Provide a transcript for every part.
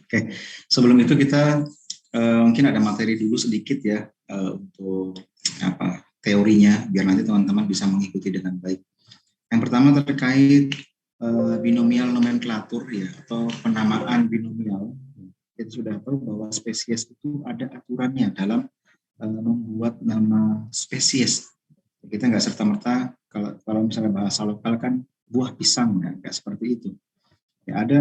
Oke, sebelum itu kita mungkin ada materi dulu sedikit ya untuk teorinya, biar nanti teman-teman bisa mengikuti dengan baik. Yang pertama terkait binomial nomenklatur ya, atau penamaan binomial. Kita sudah tahu bahwa spesies itu ada aturannya dalam membuat nama spesies. Kita nggak serta-merta kalau misalnya bahasa lokal kan buah pisang, nggak seperti itu. Ya, ada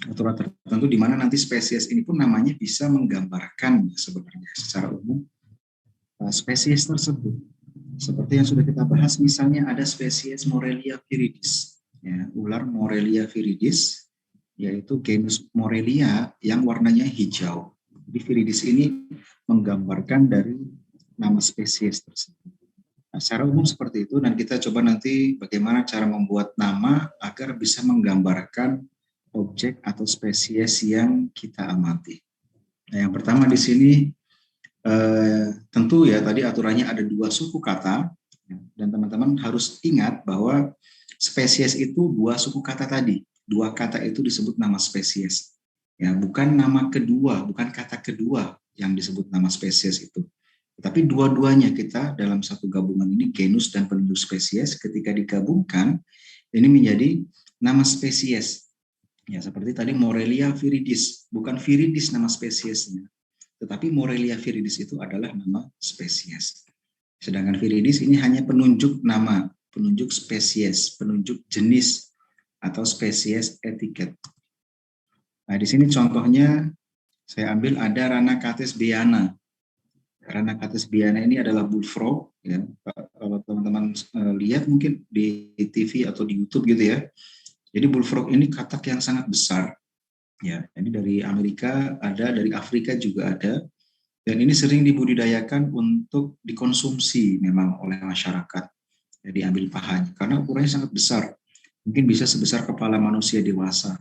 aturan tertentu di mana nanti spesies ini pun namanya bisa menggambarkan sebenarnya secara umum spesies tersebut. Seperti yang sudah kita bahas, misalnya ada spesies Morelia viridis, ya, ular Morelia viridis, yaitu genus Morelia yang warnanya hijau. Jadi viridis ini menggambarkan dari nama spesies tersebut. Nah, secara umum seperti itu, dan kita coba nanti bagaimana cara membuat nama agar bisa menggambarkan objek atau spesies yang kita amati. Nah, yang pertama di sini tentu ya tadi aturannya ada 2 suku kata, dan teman-teman harus ingat bahwa spesies itu 2 suku kata tadi. 2 kata itu disebut nama spesies. Ya, bukan nama kedua, bukan kata kedua yang disebut nama spesies itu. Tapi dua-duanya kita dalam satu gabungan ini, genus dan penunjuk spesies, ketika digabungkan ini menjadi nama spesies. Ya, seperti tadi Morelia viridis, bukan viridis nama spesiesnya, tetapi Morelia viridis itu adalah nama spesies. Sedangkan viridis ini hanya penunjuk nama, penunjuk spesies, penunjuk jenis atau spesies etiket. Nah, di sini contohnya saya ambil ada Ranacates beana. Ranacates beana ini adalah bullfrog, ya. Kalau teman-teman lihat mungkin di TV atau di YouTube gitu ya. Jadi bullfrog ini katak yang sangat besar, ya. Ini dari Amerika ada, dari Afrika juga ada, dan ini sering dibudidayakan untuk dikonsumsi memang oleh masyarakat. Jadi ambil pahanya karena ukurannya sangat besar, mungkin bisa sebesar kepala manusia dewasa.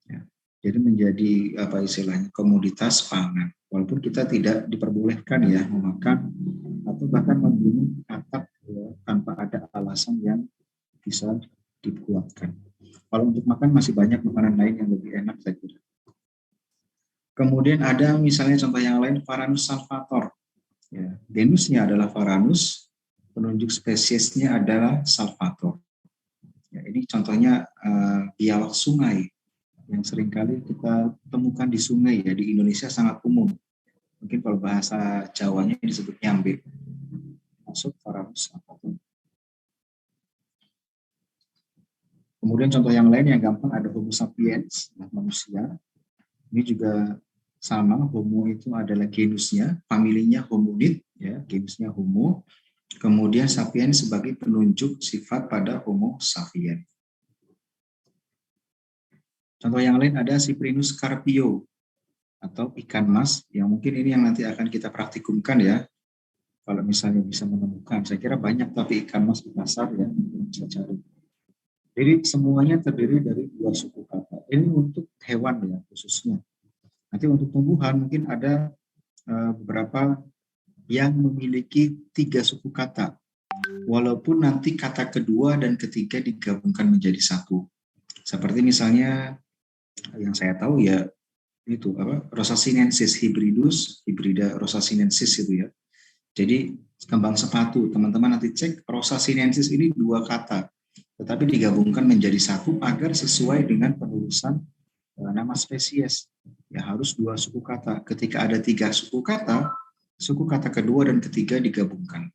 Ya. Jadi menjadi apa istilahnya komoditas pangan. Walaupun kita tidak diperbolehkan ya memakan atau bahkan membunuh katak ya, tanpa ada alasan yang bisa dikuatkan. Kalau untuk makan masih banyak makanan lain yang lebih enak saya kira. Kemudian ada misalnya contoh yang lain Varanus salvator. Ya, genusnya adalah Varanus, penunjuk spesiesnya adalah salvator. Ya, ini contohnya biawak sungai yang seringkali kita temukan di sungai ya, di Indonesia sangat umum. Mungkin kalau bahasa Jawanya disebut nyambe. Masuk Varanus salvator. Kemudian contoh yang lain yang gampang ada Homo sapiens, manusia. Ini juga sama, Homo itu adalah genusnya, familinya hominid, ya, genusnya Homo. Kemudian sapiens sebagai penunjuk sifat pada Homo sapiens. Contoh yang lain ada Cyprinus carpio atau ikan mas, yang mungkin ini yang nanti akan kita praktikumkan ya. Kalau misalnya bisa menemukan, saya kira banyak tapi ikan mas di pasar ya, bisa cari. Jadi semuanya terdiri dari 2 suku kata. Ini untuk hewan ya khususnya. Nanti untuk tumbuhan mungkin ada beberapa yang memiliki 3 suku kata. Walaupun nanti kata kedua dan ketiga digabungkan menjadi 1. Seperti misalnya yang saya tahu ya itu Rosa sinensis hybridus, hybrida Rosa sinensis itu ya. Jadi kembang sepatu, teman-teman nanti cek Rosa sinensis ini 2 kata, tetapi digabungkan menjadi 1 agar sesuai dengan penulisan nama spesies. Ya harus 2 suku kata. Ketika ada 3 suku kata kedua dan ketiga digabungkan.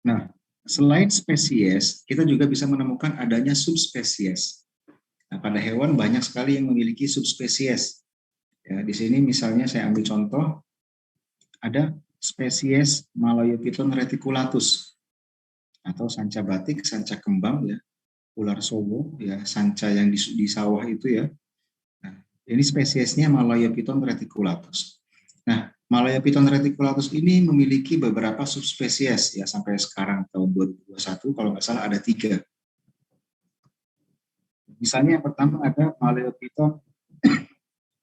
Nah, selain spesies, kita juga bisa menemukan adanya subspesies. Nah, pada hewan banyak sekali yang memiliki subspesies. Ya, di sini misalnya saya ambil contoh, ada spesies Malaiophyton reticulatus atau sanca batik, sanca kembang ya, ular sowo ya, sanca yang di sawah itu ya. Nah, ini spesiesnya Malaiophyton reticulatus. Nah, Malaiophyton reticulatus ini memiliki beberapa subspesies ya sampai sekarang tahun 2021 kalau nggak salah ada 3. Misalnya yang pertama ada Malaiophyton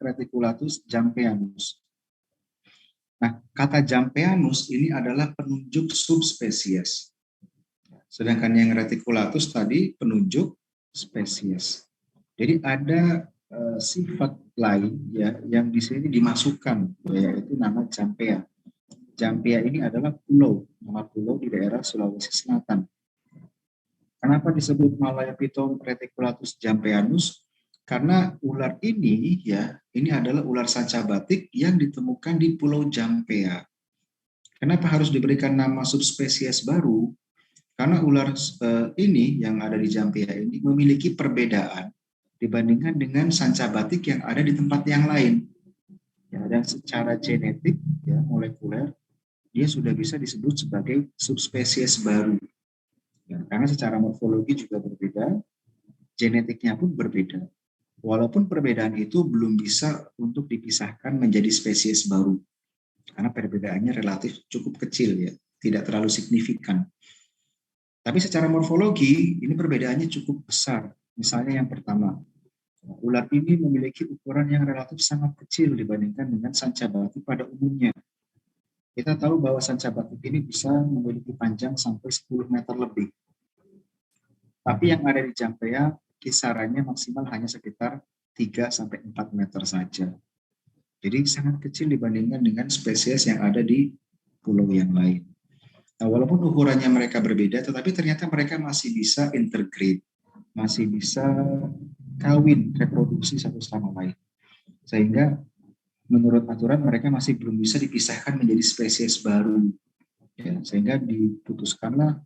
reticulatus jampeanus. Nah, kata jampeanus ini adalah penunjuk subspesies. Sedangkan yang reticulatus tadi penunjuk spesies. Jadi ada sifat lain ya yang di sini dimasukkan, yaitu nama Jampea. Jampea ini adalah pulau, nama pulau di daerah Sulawesi Selatan. Kenapa disebut Malaya Piton reticulatus jampeanus? Karena ular ini ya, ini adalah ular sanca batik yang ditemukan di Pulau Jampea. Kenapa harus diberikan nama subspesies baru? Karena ular ini yang ada di Jampea ini memiliki perbedaan dibandingkan dengan sanca batik yang ada di tempat yang lain. Ya, dan secara genetik, ya, molekuler, dia sudah bisa disebut sebagai subspesies baru. Ya, karena secara morfologi juga berbeda, genetiknya pun berbeda. Walaupun perbedaan itu belum bisa untuk dipisahkan menjadi spesies baru, karena perbedaannya relatif cukup kecil ya, tidak terlalu signifikan. Tapi secara morfologi ini perbedaannya cukup besar. Misalnya yang pertama, ular ini memiliki ukuran yang relatif sangat kecil dibandingkan dengan sanca batik pada umumnya. Kita tahu bahwa sanca batik ini bisa memiliki panjang sampai 10 meter lebih. Tapi yang ada di Jampea kisarannya maksimal hanya sekitar 3-4 meter saja. Jadi sangat kecil dibandingkan dengan spesies yang ada di pulau yang lain. Nah, walaupun ukurannya mereka berbeda, tetapi ternyata mereka masih bisa integrate, masih bisa kawin, reproduksi satu sama lain. Sehingga menurut aturan mereka masih belum bisa dipisahkan menjadi spesies baru. Ya, sehingga diputuskanlah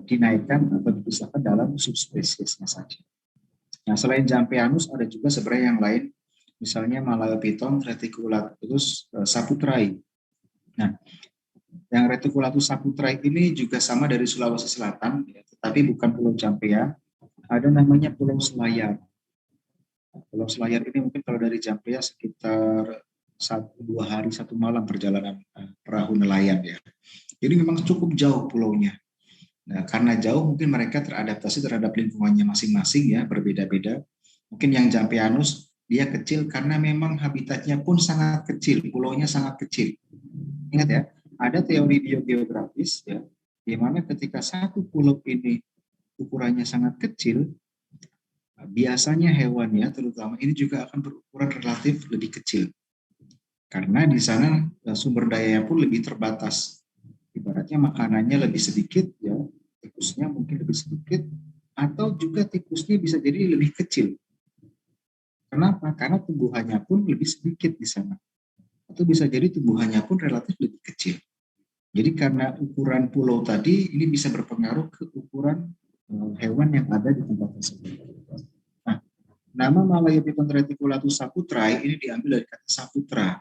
dinaikkan atau dipisahkan dalam subspesiesnya saja. Nah, selain Jampeanus ada juga sebenarnya yang lain, misalnya Malaya Piton reticulatus saputrai. Nah, yang reticulatus saputrai ini juga sama dari Sulawesi Selatan, ya, tetapi bukan Pulau Jampea, ada namanya Pulau Selayar. Pulau Selayar ini mungkin kalau dari Jampea sekitar 1-2 hari 1 malam perjalanan perahu nelayan ya. Jadi memang cukup jauh pulaunya. Nah, karena jauh mungkin mereka teradaptasi terhadap lingkungannya masing-masing ya, berbeda-beda. Mungkin yang Jampeanus dia kecil karena memang habitatnya pun sangat kecil, pulaunya sangat kecil. Ingat ya, ada teori biogeografis ya, di mana ketika satu pulau ini ukurannya sangat kecil, biasanya hewannya terutama ini juga akan berukuran relatif lebih kecil. Karena di sana sumber dayanya pun lebih terbatas. Ibaratnya makanannya lebih sedikit ya, tikusnya mungkin lebih sedikit, atau juga tikusnya bisa jadi lebih kecil. Kenapa? Karena tumbuhannya pun lebih sedikit di sana. Atau bisa jadi tumbuhannya pun relatif lebih kecil. Jadi karena ukuran pulau tadi ini bisa berpengaruh ke ukuran hewan yang ada di tempat tersebut. Nah, nama Malaya Piton reticulatus saputrai ini diambil dari kata saputra.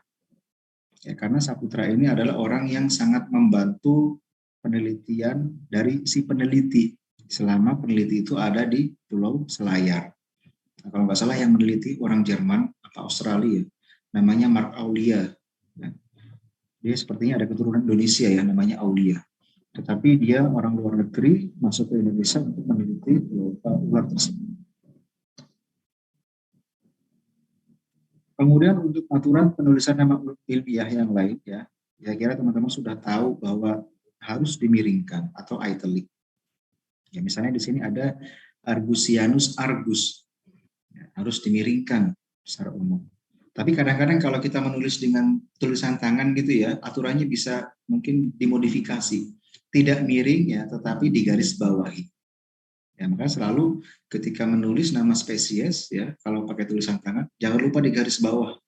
Ya, karena saputra ini adalah orang yang sangat membantu penelitian dari si peneliti selama peneliti itu ada di Pulau Selayar. Nah, kalau nggak salah yang meneliti orang Jerman atau Australia, namanya Mark Aulia. Nah, dia sepertinya ada keturunan Indonesia ya, namanya Aulia. Tetapi dia orang luar negeri masuk ke Indonesia untuk meneliti ular tersebut. Kemudian untuk aturan penulisan nama ilmiah yang lain ya, kira-kira teman-teman sudah tahu bahwa harus dimiringkan atau italic. Ya, misalnya di sini ada Argusianus argus, ya, harus dimiringkan secara umum. Tapi kadang-kadang kalau kita menulis dengan tulisan tangan gitu ya, aturannya bisa mungkin dimodifikasi, tidak miring ya, tetapi digaris bawahi. Ya, maka selalu ketika menulis nama spesies ya, kalau pakai tulisan tangan, jangan lupa di garis bawah.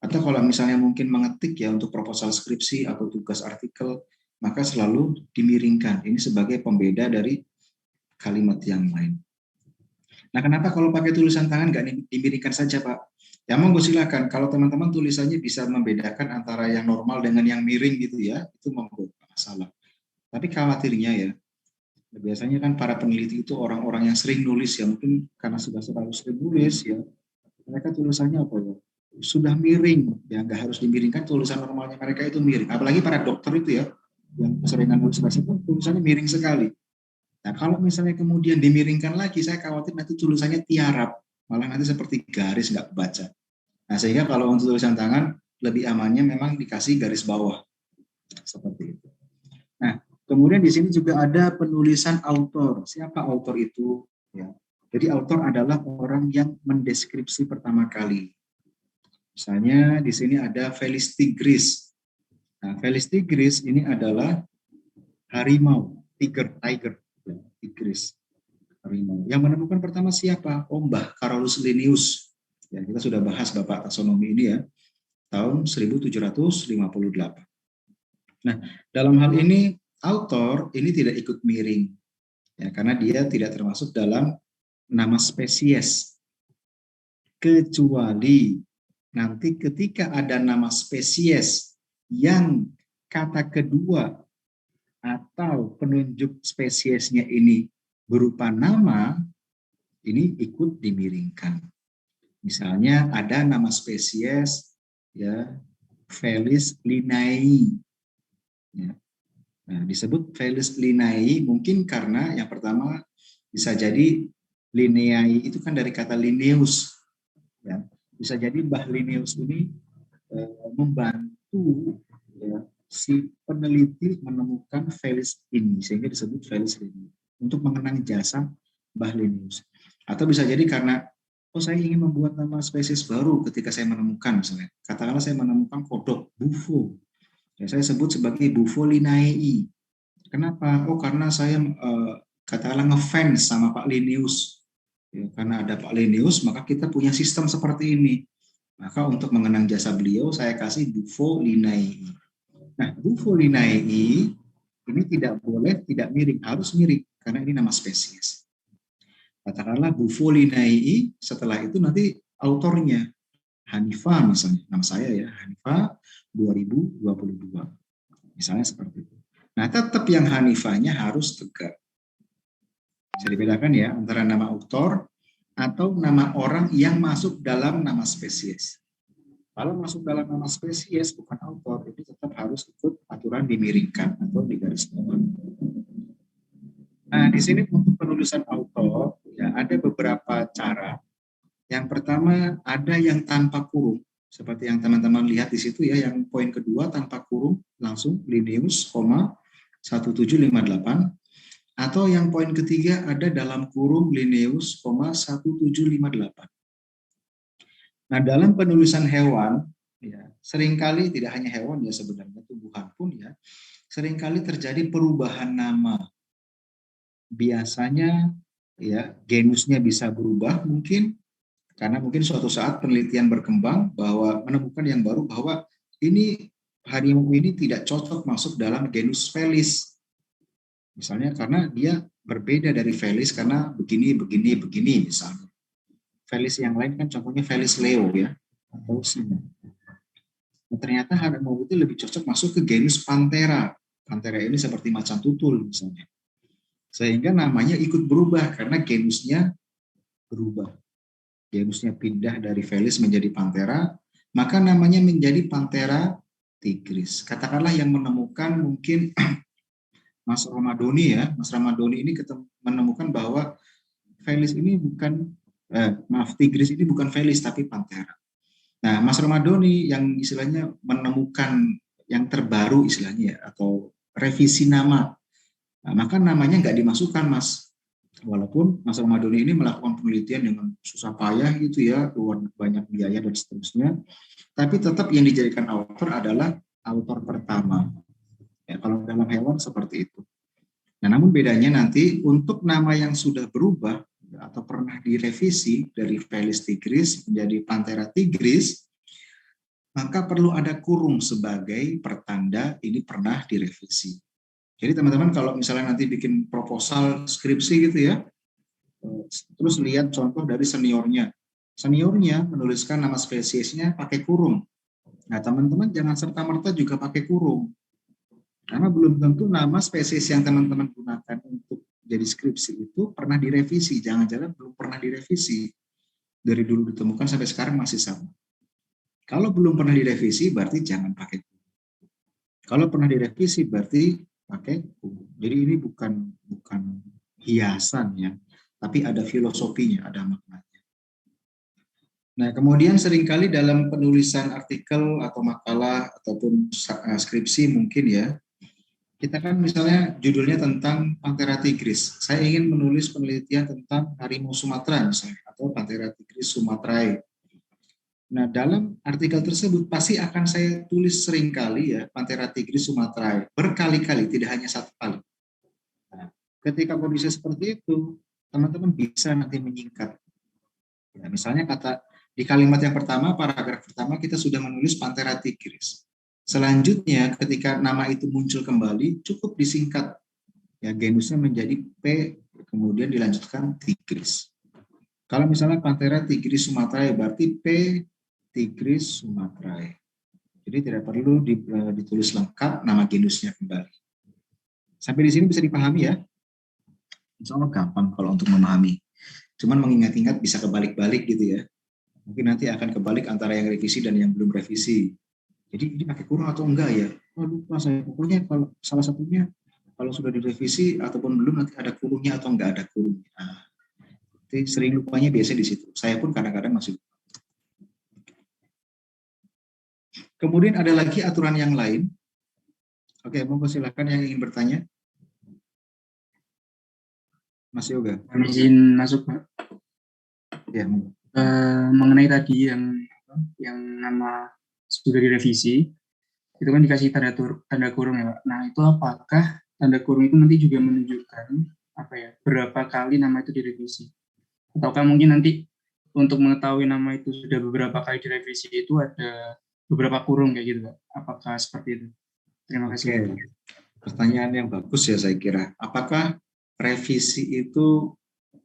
Atau kalau misalnya mungkin mengetik ya untuk proposal skripsi atau tugas artikel, maka selalu dimiringkan. Ini sebagai pembeda dari kalimat yang lain. Nah, kenapa kalau pakai tulisan tangan nggak dimiringkan saja, Pak? Ya monggo silakan. Kalau teman-teman tulisannya bisa membedakan antara yang normal dengan yang miring gitu ya, itu monggo, nggak masalah. Tapi khawatirnya ya, biasanya kan para peneliti itu orang-orang yang sering nulis ya, mungkin karena sudah selalu sering nulis ya, mereka tulisannya apa ya, sudah miring ya, nggak harus dimiringkan, tulisan normalnya mereka itu miring. Apalagi para dokter itu ya, yang keseringan nulis pun tulisannya miring sekali. Nah kalau misalnya kemudian dimiringkan lagi, saya khawatir nanti tulisannya tiarap, malah nanti seperti garis nggak kebaca. Nah sehingga kalau untuk tulisan tangan lebih amannya memang dikasih garis bawah seperti itu. Nah, kemudian di sini juga ada penulisan autor. Siapa autor itu? Ya. Jadi author adalah orang yang mendeskripsi pertama kali. Misalnya di sini ada Felis tigris. Nah, Felis tigris ini adalah harimau, tiger, ya, tigris, harimau. Yang menemukan pertama siapa? Oh, Mbah Carolus Linnaeus. Ya, kita sudah bahas Bapak taksonomi ini ya, tahun 1758. Nah, dalam hal ini author ini tidak ikut miring, ya, karena dia tidak termasuk dalam nama spesies, kecuali nanti ketika ada nama spesies yang kata kedua atau penunjuk spesiesnya ini berupa nama, ini ikut dimiringkan. Misalnya ada nama spesies ya Felis linnaei. Ya. Nah, disebut Felis linnaei mungkin karena yang pertama bisa jadi Linnaei itu kan dari kata Linnaeus. Ya. Bisa jadi Mbah Linnaeus ini membantu ya, si peneliti menemukan Felis ini sehingga disebut Felis linnaei untuk mengenang jasa Mbah Linnaeus. Atau bisa jadi karena saya ingin membuat nama spesies baru ketika saya menemukan misalnya. Katakanlah saya menemukan kodok bufo. Ya, saya sebut sebagai Bufo linnaei. Kenapa? Oh, karena saya katakanlah ngefans sama Pak Linnaeus. Ya, karena ada Pak Linnaeus, maka kita punya sistem seperti ini. Maka untuk mengenang jasa beliau, saya kasih Bufo linnaei. Nah, Bufo linnaei ini tidak boleh tidak miring, harus miring karena ini nama spesies. Katakanlah Bufo linnaei, setelah itu nanti autornya Hanifah misalnya, nama saya ya, Hanifah 2022. Misalnya seperti itu. Nah, tetap yang Hanifahnya harus tegak. Bisa dibedakan ya antara nama autor atau nama orang yang masuk dalam nama spesies. Kalau masuk dalam nama spesies bukan autor, itu tetap harus ikut aturan dimiringkan atau digarisbawahi. Nah, di sini untuk penulisan autor ya ada beberapa cara. Yang pertama ada yang tanpa kurung, seperti yang teman-teman lihat di situ ya, yang poin kedua tanpa kurung langsung Linnaeus, 1758, atau yang poin ketiga ada dalam kurung Linnaeus, 1758. Nah, dalam penulisan hewan ya, seringkali tidak hanya hewan ya sebenarnya tumbuhan pun ya, seringkali terjadi perubahan nama. Biasanya ya genusnya bisa berubah mungkin karena mungkin suatu saat penelitian berkembang bahwa menemukan yang baru bahwa ini harimau ini tidak cocok masuk dalam genus Felis. Misalnya karena dia berbeda dari Felis karena begini misalnya. Felis yang lain kan contohnya Felis leo ya atau Sina. Nah, ternyata harimau itu lebih cocok masuk ke genus Panthera. Panthera ini seperti macan tutul misalnya. Sehingga namanya ikut berubah karena genusnya berubah. Genusnya pindah dari Felis menjadi Panthera, maka namanya menjadi Panthera tigris. Katakanlah yang menemukan mungkin Mas Ramadoni ya, Mas Ramadoni ini menemukan bahwa Felis ini bukan, tigris ini bukan Felis tapi Panthera. Nah, Mas Ramadoni yang istilahnya menemukan yang terbaru istilahnya ya, atau revisi nama. Nah, maka namanya nggak dimasukkan, Mas. Walaupun Mas Ramadoni ini melakukan penelitian dengan susah payah gitu ya, banyak biaya dan seterusnya, tapi tetap yang dijadikan author adalah author pertama. Ya, kalau dalam hewan seperti itu. Nah, namun bedanya nanti untuk nama yang sudah berubah atau pernah direvisi dari Felis tigris menjadi Panthera tigris, maka perlu ada kurung sebagai pertanda ini pernah direvisi. Jadi teman-teman kalau misalnya nanti bikin proposal skripsi gitu ya, terus lihat contoh dari seniornya. Seniornya menuliskan nama spesiesnya pakai kurung. Nah, teman-teman jangan serta-merta juga pakai kurung. Karena belum tentu nama spesies yang teman-teman gunakan untuk jadi skripsi itu pernah direvisi. Jangan-jangan belum pernah direvisi. Dari dulu ditemukan sampai sekarang masih sama. Kalau belum pernah direvisi berarti jangan pakai kurung. Kalau pernah direvisi berarti pakai kurung. Jadi ini bukan hiasan ya, tapi ada filosofinya, ada maknanya. Nah, kemudian seringkali dalam penulisan artikel atau makalah ataupun skripsi mungkin ya, Kita kan misalnya judulnya tentang Panthera tigris. Saya ingin menulis penelitian tentang harimau Sumatera misalnya, atau Panthera tigris sumatrae. Nah, dalam artikel tersebut pasti akan saya tulis seringkali ya Panthera tigris sumatrae, berkali-kali, tidak hanya satu kali. Nah, ketika kondisi seperti itu, teman-teman bisa nanti menyingkat. Ya, misalnya kata di kalimat yang pertama, paragraf pertama kita sudah menulis Panthera tigris. Selanjutnya, ketika nama itu muncul kembali, cukup disingkat. Ya, genusnya menjadi P, kemudian dilanjutkan tigris. Kalau misalnya Panthera tigris sumatrae, berarti P tigris sumatrae. Jadi tidak perlu ditulis lengkap nama genusnya kembali. Sampai di sini bisa dipahami ya? Insya Allah gampang kalau untuk memahami. Cuman mengingat-ingat bisa kebalik-balik gitu ya. Mungkin nanti akan kebalik antara yang revisi dan yang belum revisi. Jadi ini pakai kurung atau enggak ya? Oh, lupa saya. Pokoknya kalau salah satunya kalau sudah direvisi ataupun belum nanti ada kurungnya atau enggak ada kurungnya. Nah, sering lupanya biasanya di situ. Saya pun kadang-kadang masih lupa. Kemudian ada lagi aturan yang lain. Oke, monggo silakan yang ingin bertanya. Mas Yoga. Izin masuk, Pak. Ya, mengenai tadi yang nama sudah direvisi, itu kan dikasih tanda kurung ya, Pak. Nah, itu apakah tanda kurung itu nanti juga menunjukkan berapa kali nama itu direvisi? Ataukah mungkin nanti untuk mengetahui nama itu sudah beberapa kali direvisi itu ada beberapa kurung kayak gitu, Pak? Apakah seperti itu? Terima kasih. Oke. Pertanyaan yang bagus ya saya kira. Apakah revisi itu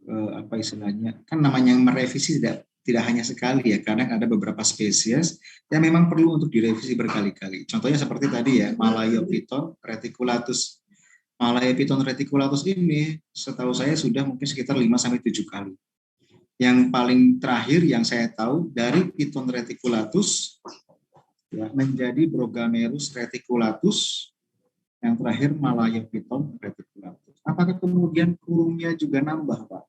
apa istilahnya? Kan namanya merevisi tidak hanya sekali ya, karena ada beberapa spesies yang memang perlu untuk direvisi berkali-kali. Contohnya seperti tadi ya, Malayopiton reticulatus. Malayopiton reticulatus ini setahu saya sudah mungkin sekitar 5 sampai 7 kali. Yang paling terakhir yang saya tahu dari Piton reticulatus ya, menjadi Brogamerus reticulatus, yang terakhir Malayopiton reticulatus. Apakah kemudian kurungnya juga nambah, Pak?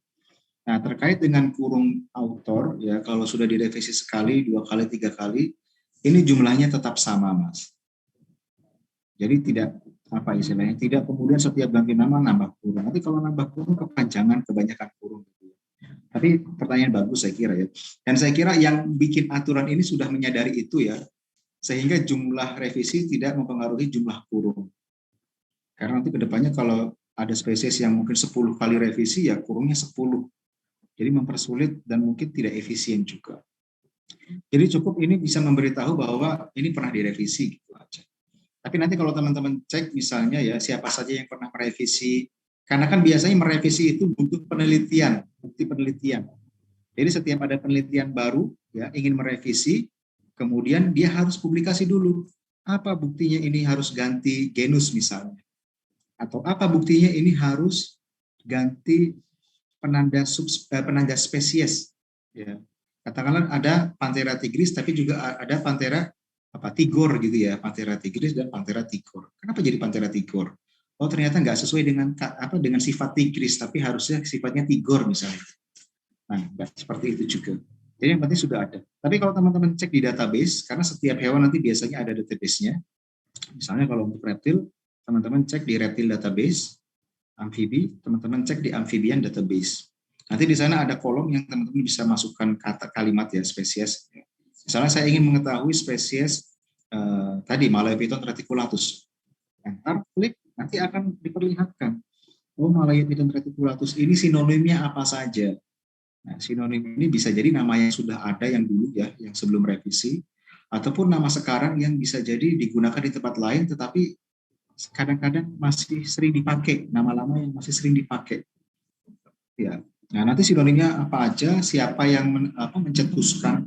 Nah, terkait dengan kurung autor, ya kalau sudah direvisi sekali, 2 kali, 3 kali, ini jumlahnya tetap sama, Mas. Jadi tidak apa istilahnya, tidak kemudian setiap ganti nama nambah kurung. Nanti kalau nambah kurung kepanjangan, kebanyakan kurung. Tapi pertanyaan bagus saya kira ya. Dan saya kira yang bikin aturan ini sudah menyadari itu ya, sehingga jumlah revisi tidak mempengaruhi jumlah kurung. Karena nanti kedepannya kalau ada spesies yang mungkin 10 kali revisi, ya kurungnya 10. Jadi mempersulit dan mungkin tidak efisien juga. Jadi cukup ini bisa memberitahu bahwa ini pernah direvisi gitu aja. Tapi nanti kalau teman-teman cek misalnya ya siapa saja yang pernah merevisi, karena kan biasanya merevisi itu butuh penelitian, bukti penelitian. Jadi setiap ada penelitian baru ya ingin merevisi, kemudian dia harus publikasi dulu. Apa buktinya ini harus ganti genus misalnya? Atau apa buktinya ini harus ganti penanda spesies ya. Katakanlah ada Panthera tigris tapi juga ada Panthera tigor gitu ya, Panthera tigris dan Panthera tigor. Kenapa jadi Panthera tigor? Oh ternyata nggak sesuai dengan sifat tigris, tapi harusnya sifatnya tigor misalnya. Nah, seperti itu juga. Jadi yang penting sudah ada. Tapi kalau teman-teman cek di database, karena setiap hewan nanti biasanya ada database-nya. Misalnya kalau untuk reptil, teman-teman cek di reptil database, amfibi, teman-teman cek di amphibian database. Nanti di sana ada kolom yang teman-teman bisa masukkan kata kalimat ya spesies. Misalnya saya ingin mengetahui spesies tadi Malayopiton reticulatus. Enter, klik, nanti akan diperlihatkan. Oh, Malayopiton reticulatus ini sinonimnya apa saja. Nah, sinonim ini bisa jadi nama yang sudah ada yang dulu ya, yang sebelum revisi, ataupun nama sekarang yang bisa jadi digunakan di tempat lain, tetapi kadang-kadang masih sering dipakai, nama lama yang masih sering dipakai. Ya, nah nanti sinonimnya apa aja, siapa yang mencetuskan.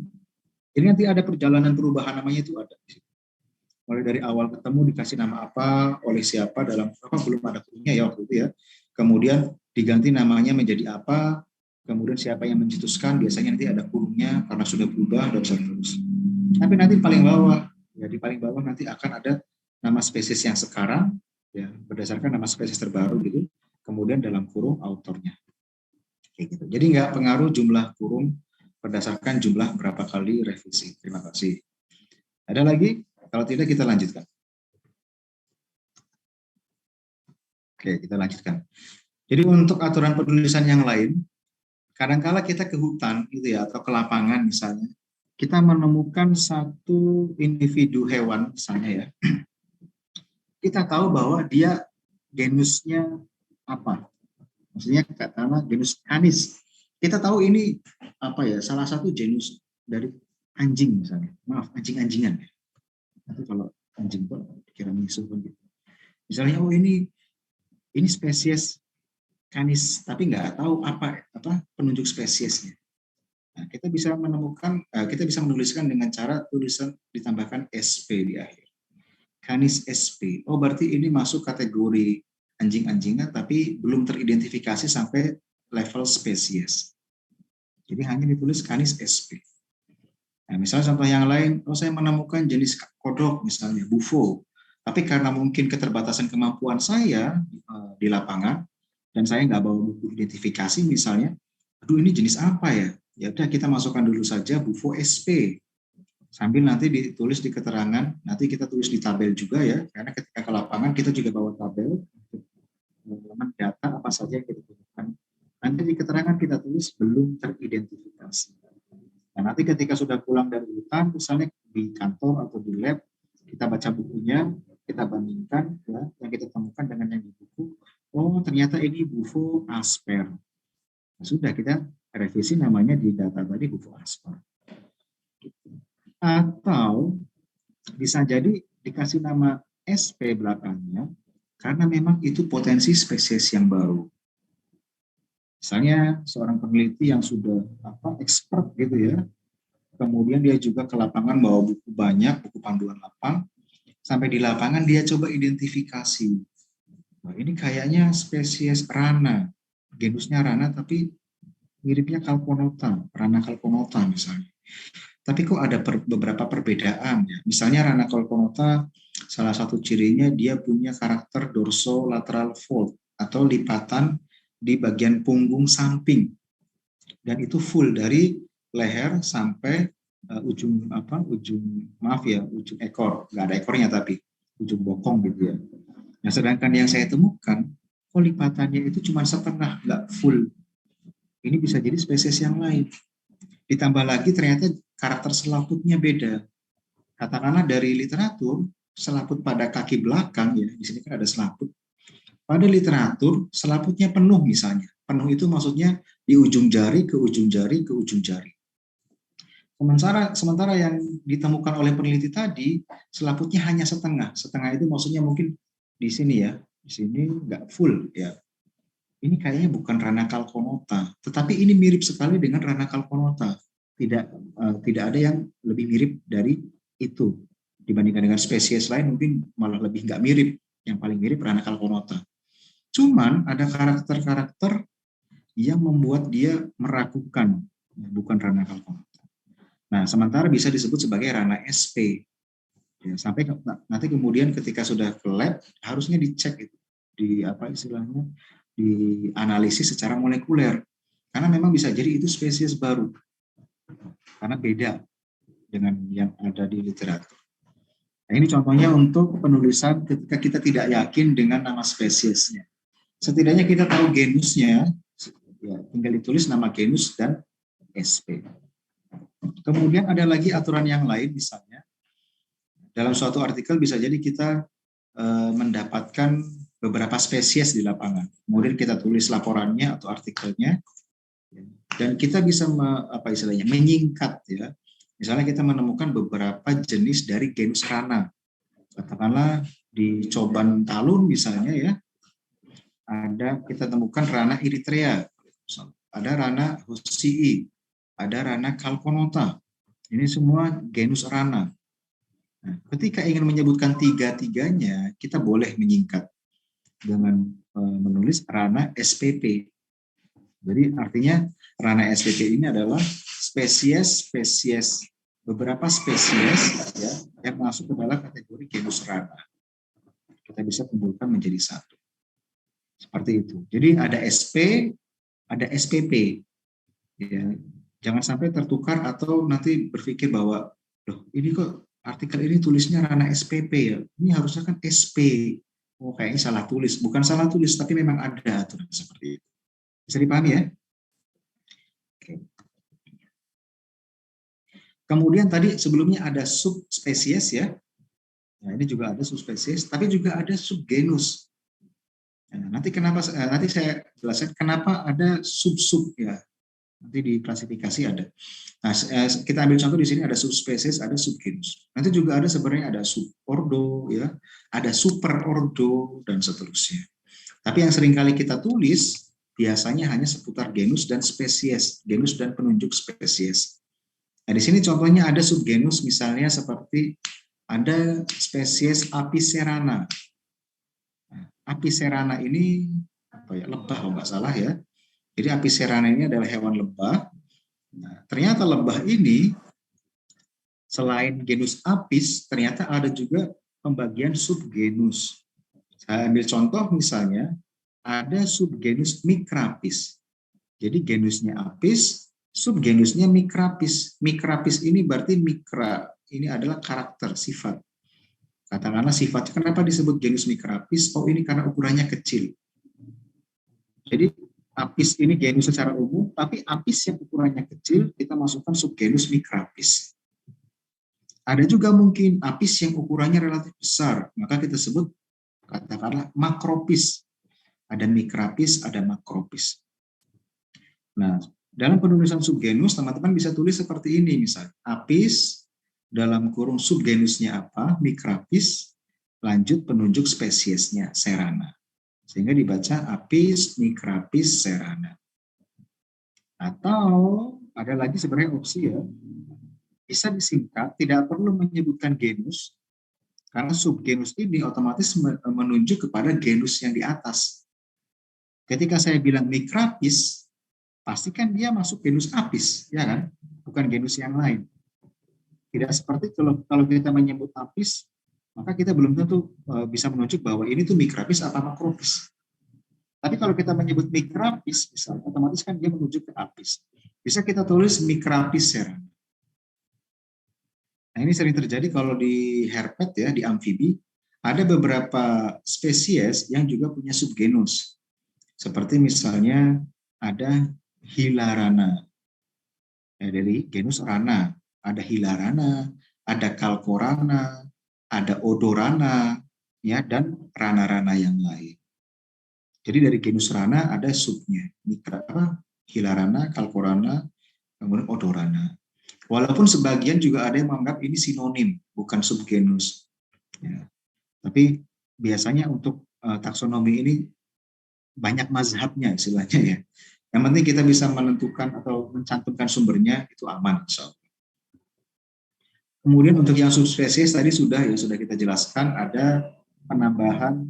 Jadi nanti ada perjalanan perubahan namanya itu ada. Mulai dari awal ketemu dikasih nama apa, oleh siapa, dalam apa belum ada kurungnya ya waktu itu ya. Kemudian diganti namanya menjadi apa, kemudian siapa yang mencetuskan, biasanya nanti ada kurungnya karena sudah berubah dan seterusnya. Tapi nanti paling bawah, ya di paling bawah nanti akan ada nama spesies yang sekarang, ya berdasarkan nama spesies terbaru gitu, kemudian dalam kurung autornya. Kayak gitu. Jadi nggak pengaruh jumlah kurung berdasarkan jumlah berapa kali revisi. Terima kasih. Ada lagi? Kalau tidak kita lanjutkan. Oke, kita lanjutkan. Jadi untuk aturan penulisan yang lain, kadangkala kita ke hutan gitu ya, atau ke lapangan misalnya, kita menemukan satu individu hewan misalnya ya, kita tahu bahwa dia genusnya apa, maksudnya katakanlah genus Canis. Kita tahu ini apa ya, salah satu genus dari anjing misalnya, maaf anjing-anjingan ya. Nanti kalau anjing itu kira misuh kan gitu. Misalnya oh ini spesies Canis, tapi nggak tahu apa penunjuk spesiesnya. Nah, kita bisa menemukan, kita bisa menuliskan dengan cara tulisan ditambahkan SP di akhir. Canis SP. Oh, berarti ini masuk kategori anjing-anjingan, tapi belum teridentifikasi sampai level spesies. Jadi hanya ditulis Canis SP. Nah, misalnya contoh yang lain, oh saya menemukan jenis kodok, misalnya bufo. Tapi karena mungkin keterbatasan kemampuan saya di lapangan, dan saya nggak bawa buku identifikasi misalnya, aduh ini jenis apa ya? Ya udah kita masukkan dulu saja bufo SP. Sambil nanti ditulis di keterangan, nanti kita tulis di tabel juga ya, karena ketika ke lapangan kita juga bawa tabel, teman-teman data apa saja yang kita butuhkan. Nanti di keterangan kita tulis belum teridentifikasi. Nah, nanti ketika sudah pulang dari hutan, misalnya di kantor atau di lab, kita baca bukunya, kita bandingkan ya, yang kita temukan dengan yang di buku. Oh, ternyata ini bufo asper. Nah, sudah kita revisi namanya di data tadi bufo asper. Atau bisa jadi dikasih nama SP belakangnya karena memang itu potensi spesies yang baru. Misalnya seorang peneliti yang sudah expert gitu ya, kemudian dia juga ke lapangan bawa buku banyak, buku panduan lapang, sampai di lapangan dia coba identifikasi. Nah, ini kayaknya spesies rana, genusnya rana tapi miripnya Calconota, rana Calconota misalnya. Tapi kok ada beberapa perbedaan ya. Misalnya rana Calconota, salah satu cirinya dia punya karakter dorsolateral fold atau lipatan di bagian punggung samping. Dan itu full dari leher sampai ujung ekor, nggak ada ekornya tapi ujung bokong gitu ya. Nah sedangkan yang saya temukan, kok lipatannya itu cuma setengah, nggak full. Ini bisa jadi spesies yang lain. Ditambah lagi ternyata karakter selaputnya beda. Katakanlah dari literatur, selaput pada kaki belakang ya, di sini kan ada selaput. Pada literatur, selaputnya penuh misalnya. Penuh itu maksudnya di ujung jari ke ujung jari ke ujung jari. Sementara yang ditemukan oleh peneliti tadi, selaputnya hanya setengah. Setengah itu maksudnya mungkin di sini ya, di sini nggak full ya. Ini kayaknya bukan rana Calconota, tetapi ini mirip sekali dengan rana Calconota. Tidak ada yang lebih mirip dari itu dibandingkan dengan spesies lain, mungkin malah lebih nggak mirip. Yang paling mirip rana Calconota. Cuman ada karakter-karakter yang membuat dia meragukan, bukan rana Calconota. Nah, sementara bisa disebut sebagai rana SP. Ya, sampai nanti kemudian ketika sudah ke lab harusnya dicek itu, dianalisis secara molekuler, karena memang bisa jadi itu spesies baru, karena beda dengan yang ada di literatur. Nah, ini contohnya untuk penulisan ketika kita tidak yakin dengan nama spesiesnya. Setidaknya kita tahu genusnya, ya, tinggal ditulis nama genus dan SP. Kemudian ada lagi aturan yang lain, misalnya dalam suatu artikel bisa jadi kita mendapatkan beberapa spesies di lapangan. Kemudian kita tulis laporannya atau artikelnya, dan kita bisa menyingkat ya. Misalnya kita menemukan beberapa jenis dari genus rana. Katakanlah di coban talun misalnya ya, kita temukan rana Eritrea, ada rana Hussii, ada rana Calconota. Ini semua genus rana. Nah, ketika ingin menyebutkan tiga-tiganya, kita boleh menyingkat dengan menulis rana SPP. Jadi artinya rana SPP ini adalah beberapa spesies ya, yang masuk ke dalam kategori genus rana. Kita bisa kumpulkan menjadi satu. Seperti itu. Jadi ada SP, ada SPP. Ya, jangan sampai tertukar atau nanti berpikir bahwa, loh ini kok artikel ini tulisnya rana SPP ya, ini harusnya kan SP. oh kayaknya salah tulis. Bukan salah tulis, tapi memang ada aturan seperti itu. Bisa dipahami ya? Oke. Kemudian tadi sebelumnya ada subspesies ya. Nah, ini juga ada subspesies, tapi juga ada subgenus. Nah, nanti saya jelaskan kenapa ada sub-sub ya. Nanti di klasifikasi ada. Nah, kita ambil contoh di sini ada subspesies, ada subgenus. Nanti juga ada sebenarnya ada subordo ya, ada superordo dan seterusnya. Tapi yang seringkali kita tulis biasanya hanya seputar genus dan spesies, genus dan penunjuk spesies. Nah, di sini contohnya ada subgenus misalnya seperti ada spesies Apicerana. Nah, Apicerana ini apa ya, lebah kalau nggak salah ya. Jadi Apicerana ini adalah hewan lebah. Nah, ternyata lebah ini selain genus Apis, ternyata ada juga pembagian subgenus. Saya ambil contoh misalnya ada subgenus Micrapis. Jadi genusnya Apis, subgenusnya Micrapis. Micrapis ini berarti mikra, ini adalah karakter, sifat. Katakanlah sifat, kenapa disebut genus Micrapis? Oh, ini karena ukurannya kecil. Jadi Apis ini genus secara umum, tapi Apis yang ukurannya kecil, kita masukkan subgenus Micrapis. Ada juga mungkin Apis yang ukurannya relatif besar, maka kita sebut katakanlah Macropis. Ada Micrapis, ada Macropis. Nah, dalam penulisan subgenus, teman-teman bisa tulis seperti ini, misalnya Apis, dalam kurung subgenusnya apa, Micrapis, lanjut penunjuk spesiesnya, Serana. Sehingga dibaca Apis, Micrapis, Serana. Atau ada lagi sebenarnya opsi ya, bisa disingkat, tidak perlu menyebutkan genus, karena subgenus ini otomatis menunjuk kepada genus yang di atas. Ketika saya bilang Micrapis, pastikan dia masuk genus Apis, ya kan? Bukan genus yang lain. Tidak seperti kalau kita menyebut Apis, maka kita belum tentu bisa menunjuk bahwa ini tuh Micrapis atau Macropis. Tapi kalau kita menyebut Micrapis, misalnya, otomatis kan dia menunjuk ke Apis. Bisa kita tulis Micrapis serana. Nah, ini sering terjadi kalau di herpet ya, di amfibi, ada beberapa spesies yang juga punya subgenus. Seperti misalnya ada Hilarana. Ya, dari genus Rana. Ada Hilarana, ada Calcorana, ada Odorana, ya, dan rana-rana yang lain. Jadi dari genus Rana ada subnya, Hilarana, Calcorana, kemudian Odorana. Walaupun sebagian juga ada yang menganggap ini sinonim, bukan subgenus. Ya. Tapi biasanya untuk taksonomi ini banyak mazhabnya istilahnya ya. Yang penting kita bisa menentukan atau mencantumkan sumbernya, itu aman. Kemudian untuk yang subspesies tadi sudah kita jelaskan, ada penambahan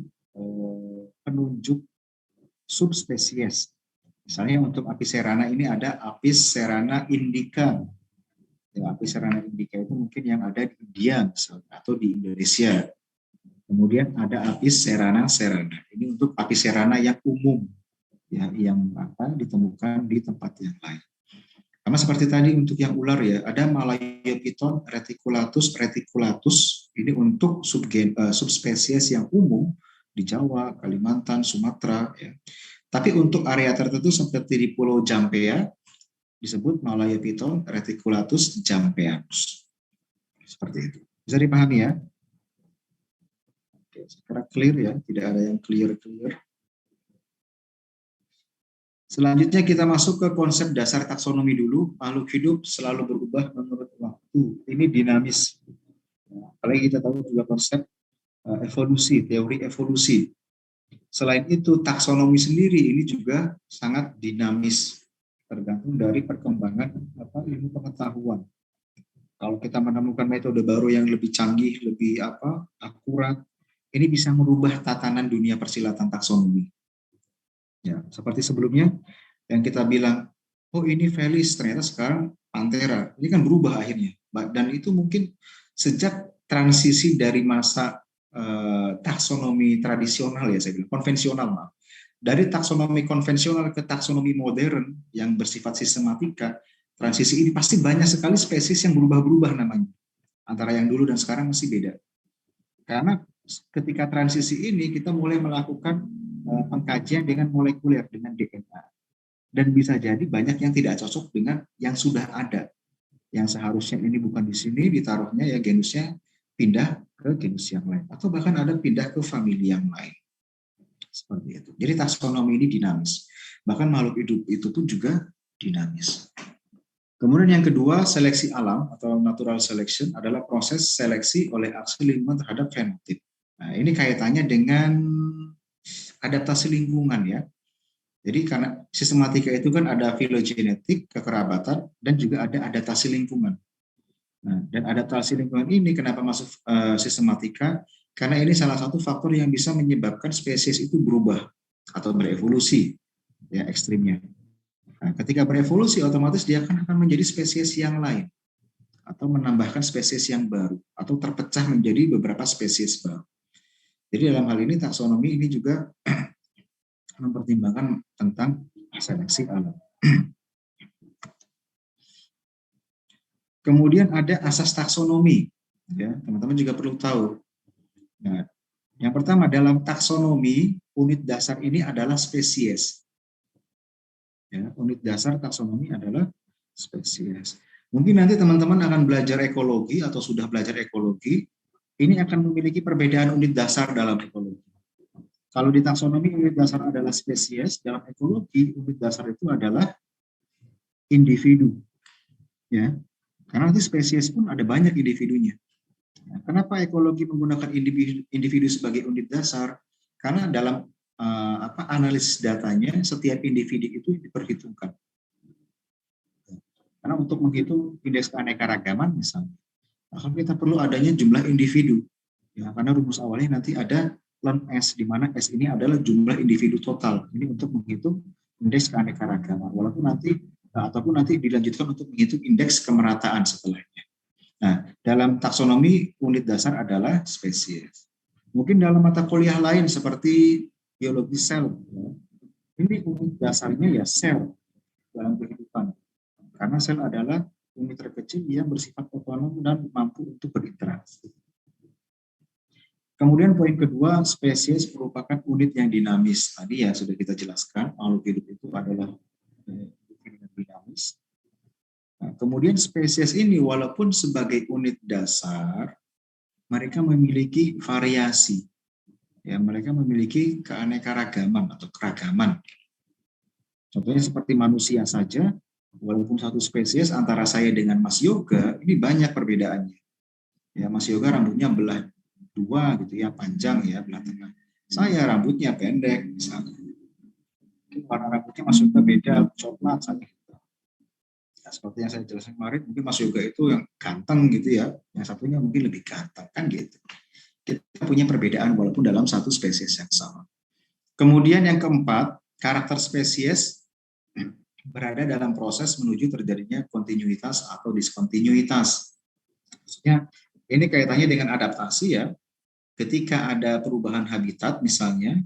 penunjuk subspesies. Misalnya untuk Apicerana ini ada Apicerana indica. Ya, Apicerana indica itu mungkin yang ada di India misalnya, atau di Indonesia. Kemudian ada Apicerana serana. Ini untuk Apicerana yang umum, ya, yang ditemukan di tempat yang lain. Sama seperti tadi untuk yang ular ya, ada Malayopiton reticulatus reticulatus, ini untuk subspesies yang umum di Jawa, Kalimantan, Sumatera ya. Tapi untuk area tertentu seperti di Pulau Jampea disebut Malayopiton reticulatus jampeanus. Seperti itu. Bisa dipahami ya? Oke, sekarang clear ya, tidak ada yang clear. Selanjutnya kita masuk ke konsep dasar taksonomi dulu. Makhluk hidup selalu berubah menurut waktu. Ini dinamis. Apalagi kita tahu juga konsep evolusi, teori evolusi. Selain itu, taksonomi sendiri ini juga sangat dinamis, tergantung dari perkembangan ilmu pengetahuan. Kalau kita menemukan metode baru yang lebih canggih, lebih akurat, ini bisa merubah tatanan dunia persilatan taksonomi. Ya, seperti sebelumnya yang kita bilang, oh ini Felis, ternyata sekarang Panthera. Ini kan berubah akhirnya. Dan itu mungkin sejak transisi dari masa taksonomi tradisional ya saya bilang, konvensional maaf. Dari taksonomi konvensional ke taksonomi modern yang bersifat sistematika, transisi ini pasti banyak sekali spesies yang berubah-berubah namanya. Antara yang dulu dan sekarang masih beda. Karena ketika transisi ini kita mulai melakukan pengkajian dengan molekuler, dengan DNA. Dan bisa jadi banyak yang tidak cocok dengan yang sudah ada. Yang seharusnya ini bukan di sini, ditaruhnya ya genusnya pindah ke genus yang lain. Atau bahkan ada pindah ke famili yang lain. Seperti itu. Jadi taksonomi ini dinamis. Bahkan makhluk hidup itu pun juga dinamis. Kemudian yang kedua, seleksi alam atau natural selection adalah proses seleksi oleh aksi lingkungan terhadap fenotip. Nah, ini kaitannya dengan adaptasi lingkungan ya. Jadi karena sistematika itu kan ada filogenetik, kekerabatan, dan juga ada adaptasi lingkungan. Nah, dan adaptasi lingkungan ini kenapa masuk sistematika? Karena ini salah satu faktor yang bisa menyebabkan spesies itu berubah atau berevolusi, ya ekstrimnya. Nah, ketika berevolusi, otomatis dia akan menjadi spesies yang lain, atau menambahkan spesies yang baru, atau terpecah menjadi beberapa spesies baru. Jadi dalam hal ini taksonomi ini juga mempertimbangkan tentang seleksi alam. Kemudian ada asas taksonomi, ya teman-teman juga perlu tahu. Nah, yang pertama dalam taksonomi unit dasar ini adalah spesies. Ya, unit dasar taksonomi adalah spesies. Mungkin nanti teman-teman akan belajar ekologi atau sudah belajar ekologi, ini akan memiliki perbedaan unit dasar dalam ekologi. Kalau di taksonomi unit dasar adalah spesies, dalam ekologi unit dasar itu adalah individu. Ya. Karena nanti spesies pun ada banyak individunya. Nah, kenapa ekologi menggunakan individu sebagai unit dasar? Karena dalam analisis datanya setiap individu itu diperhitungkan. Karena untuk menghitung indeks keanekaragaman misalnya, maka kita perlu adanya jumlah individu. Ya, karena rumus awalnya nanti ada ln S, di mana S ini adalah jumlah individu total. Ini untuk menghitung indeks keanekaragaman. Walaupun nanti ataupun nanti dilanjutkan untuk menghitung indeks kemerataan setelahnya. Nah, dalam taksonomi unit dasar adalah spesies. Mungkin dalam mata kuliah lain seperti biologi sel, ya, ini unit dasarnya ya sel dalam kehidupan. Karena sel adalah unit terkecil yang bersifat otonom dan mampu untuk berinteraksi. Kemudian poin kedua, spesies merupakan unit yang dinamis. Tadi ya sudah kita jelaskan, makhluk hidup itu adalah dinamis. Nah, kemudian spesies ini walaupun sebagai unit dasar, mereka memiliki variasi. Ya, mereka memiliki keanekaragaman atau keragaman. Contohnya seperti manusia saja, walaupun satu spesies antara saya dengan Mas Yoga, ini banyak perbedaannya. Ya, Mas Yoga rambutnya belah dua gitu ya, panjang ya, belah tengah. Saya rambutnya pendek misalnya. Warna rambutnya Mas Yoga beda, coklat saja. Ya, seperti yang saya jelaskan kemarin, mungkin Mas Yoga itu yang ganteng gitu ya, yang satunya mungkin lebih ganteng kan gitu. Kita punya perbedaan walaupun dalam satu spesies yang sama. Kemudian yang keempat, karakter spesies berada dalam proses menuju terjadinya kontinuitas atau diskontinuitas. Maksudnya ini kaitannya dengan adaptasi ya. Ketika ada perubahan habitat misalnya,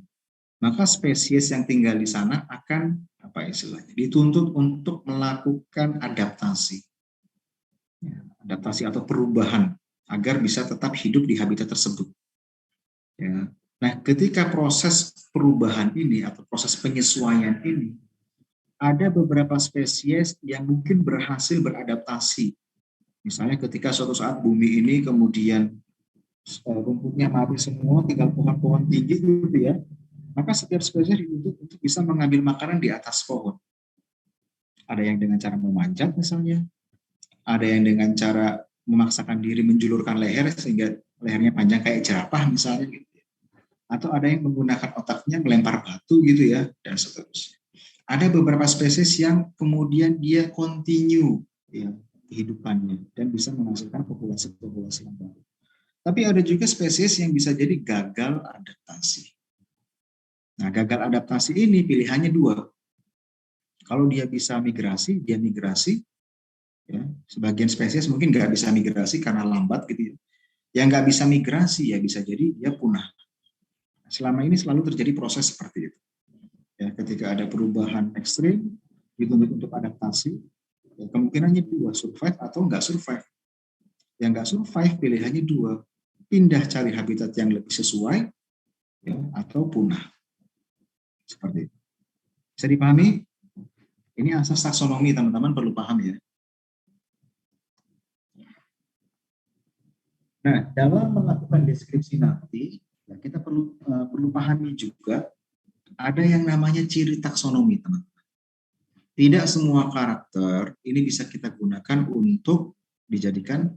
maka spesies yang tinggal di sana akan dituntut untuk melakukan adaptasi. Ya, adaptasi atau perubahan agar bisa tetap hidup di habitat tersebut. Ya. Nah, ketika proses perubahan ini atau proses penyesuaian ini, ada beberapa spesies yang mungkin berhasil beradaptasi. Misalnya ketika suatu saat bumi ini kemudian rumputnya mati semua, tinggal pohon-pohon tinggi gitu ya, maka setiap spesies dituntut untuk bisa mengambil makanan di atas pohon. Ada yang dengan cara memanjat misalnya, ada yang dengan cara memaksakan diri menjulurkan leher sehingga lehernya panjang kayak jerapah misalnya gitu. Atau ada yang menggunakan otaknya melempar batu gitu ya, dan seterusnya. Ada beberapa spesies yang kemudian dia continue ya, kehidupannya dan bisa menghasilkan populasi-populasi yang baru. Tapi ada juga spesies yang bisa jadi gagal adaptasi. Nah, gagal adaptasi ini pilihannya dua. Kalau dia bisa migrasi, dia migrasi. Ya, sebagian spesies mungkin nggak bisa migrasi karena lambat gitu ya. Yang nggak bisa migrasi ya bisa jadi dia punah. Selama ini selalu terjadi proses seperti itu. Ya, ketika ada perubahan ekstrim, dituntut untuk adaptasi, ya, kemungkinannya dua, survive atau nggak survive. Yang nggak survive pilihannya dua. pindah cari habitat yang lebih sesuai, ya, atau punah. Seperti itu. Bisa dipahami? Ini asas taksonomi, teman-teman perlu paham ya. Nah, dalam melakukan deskripsi nanti, ya, kita perlu pahami juga ada yang namanya ciri taksonomi, teman-teman. Tidak semua karakter ini bisa kita gunakan untuk dijadikan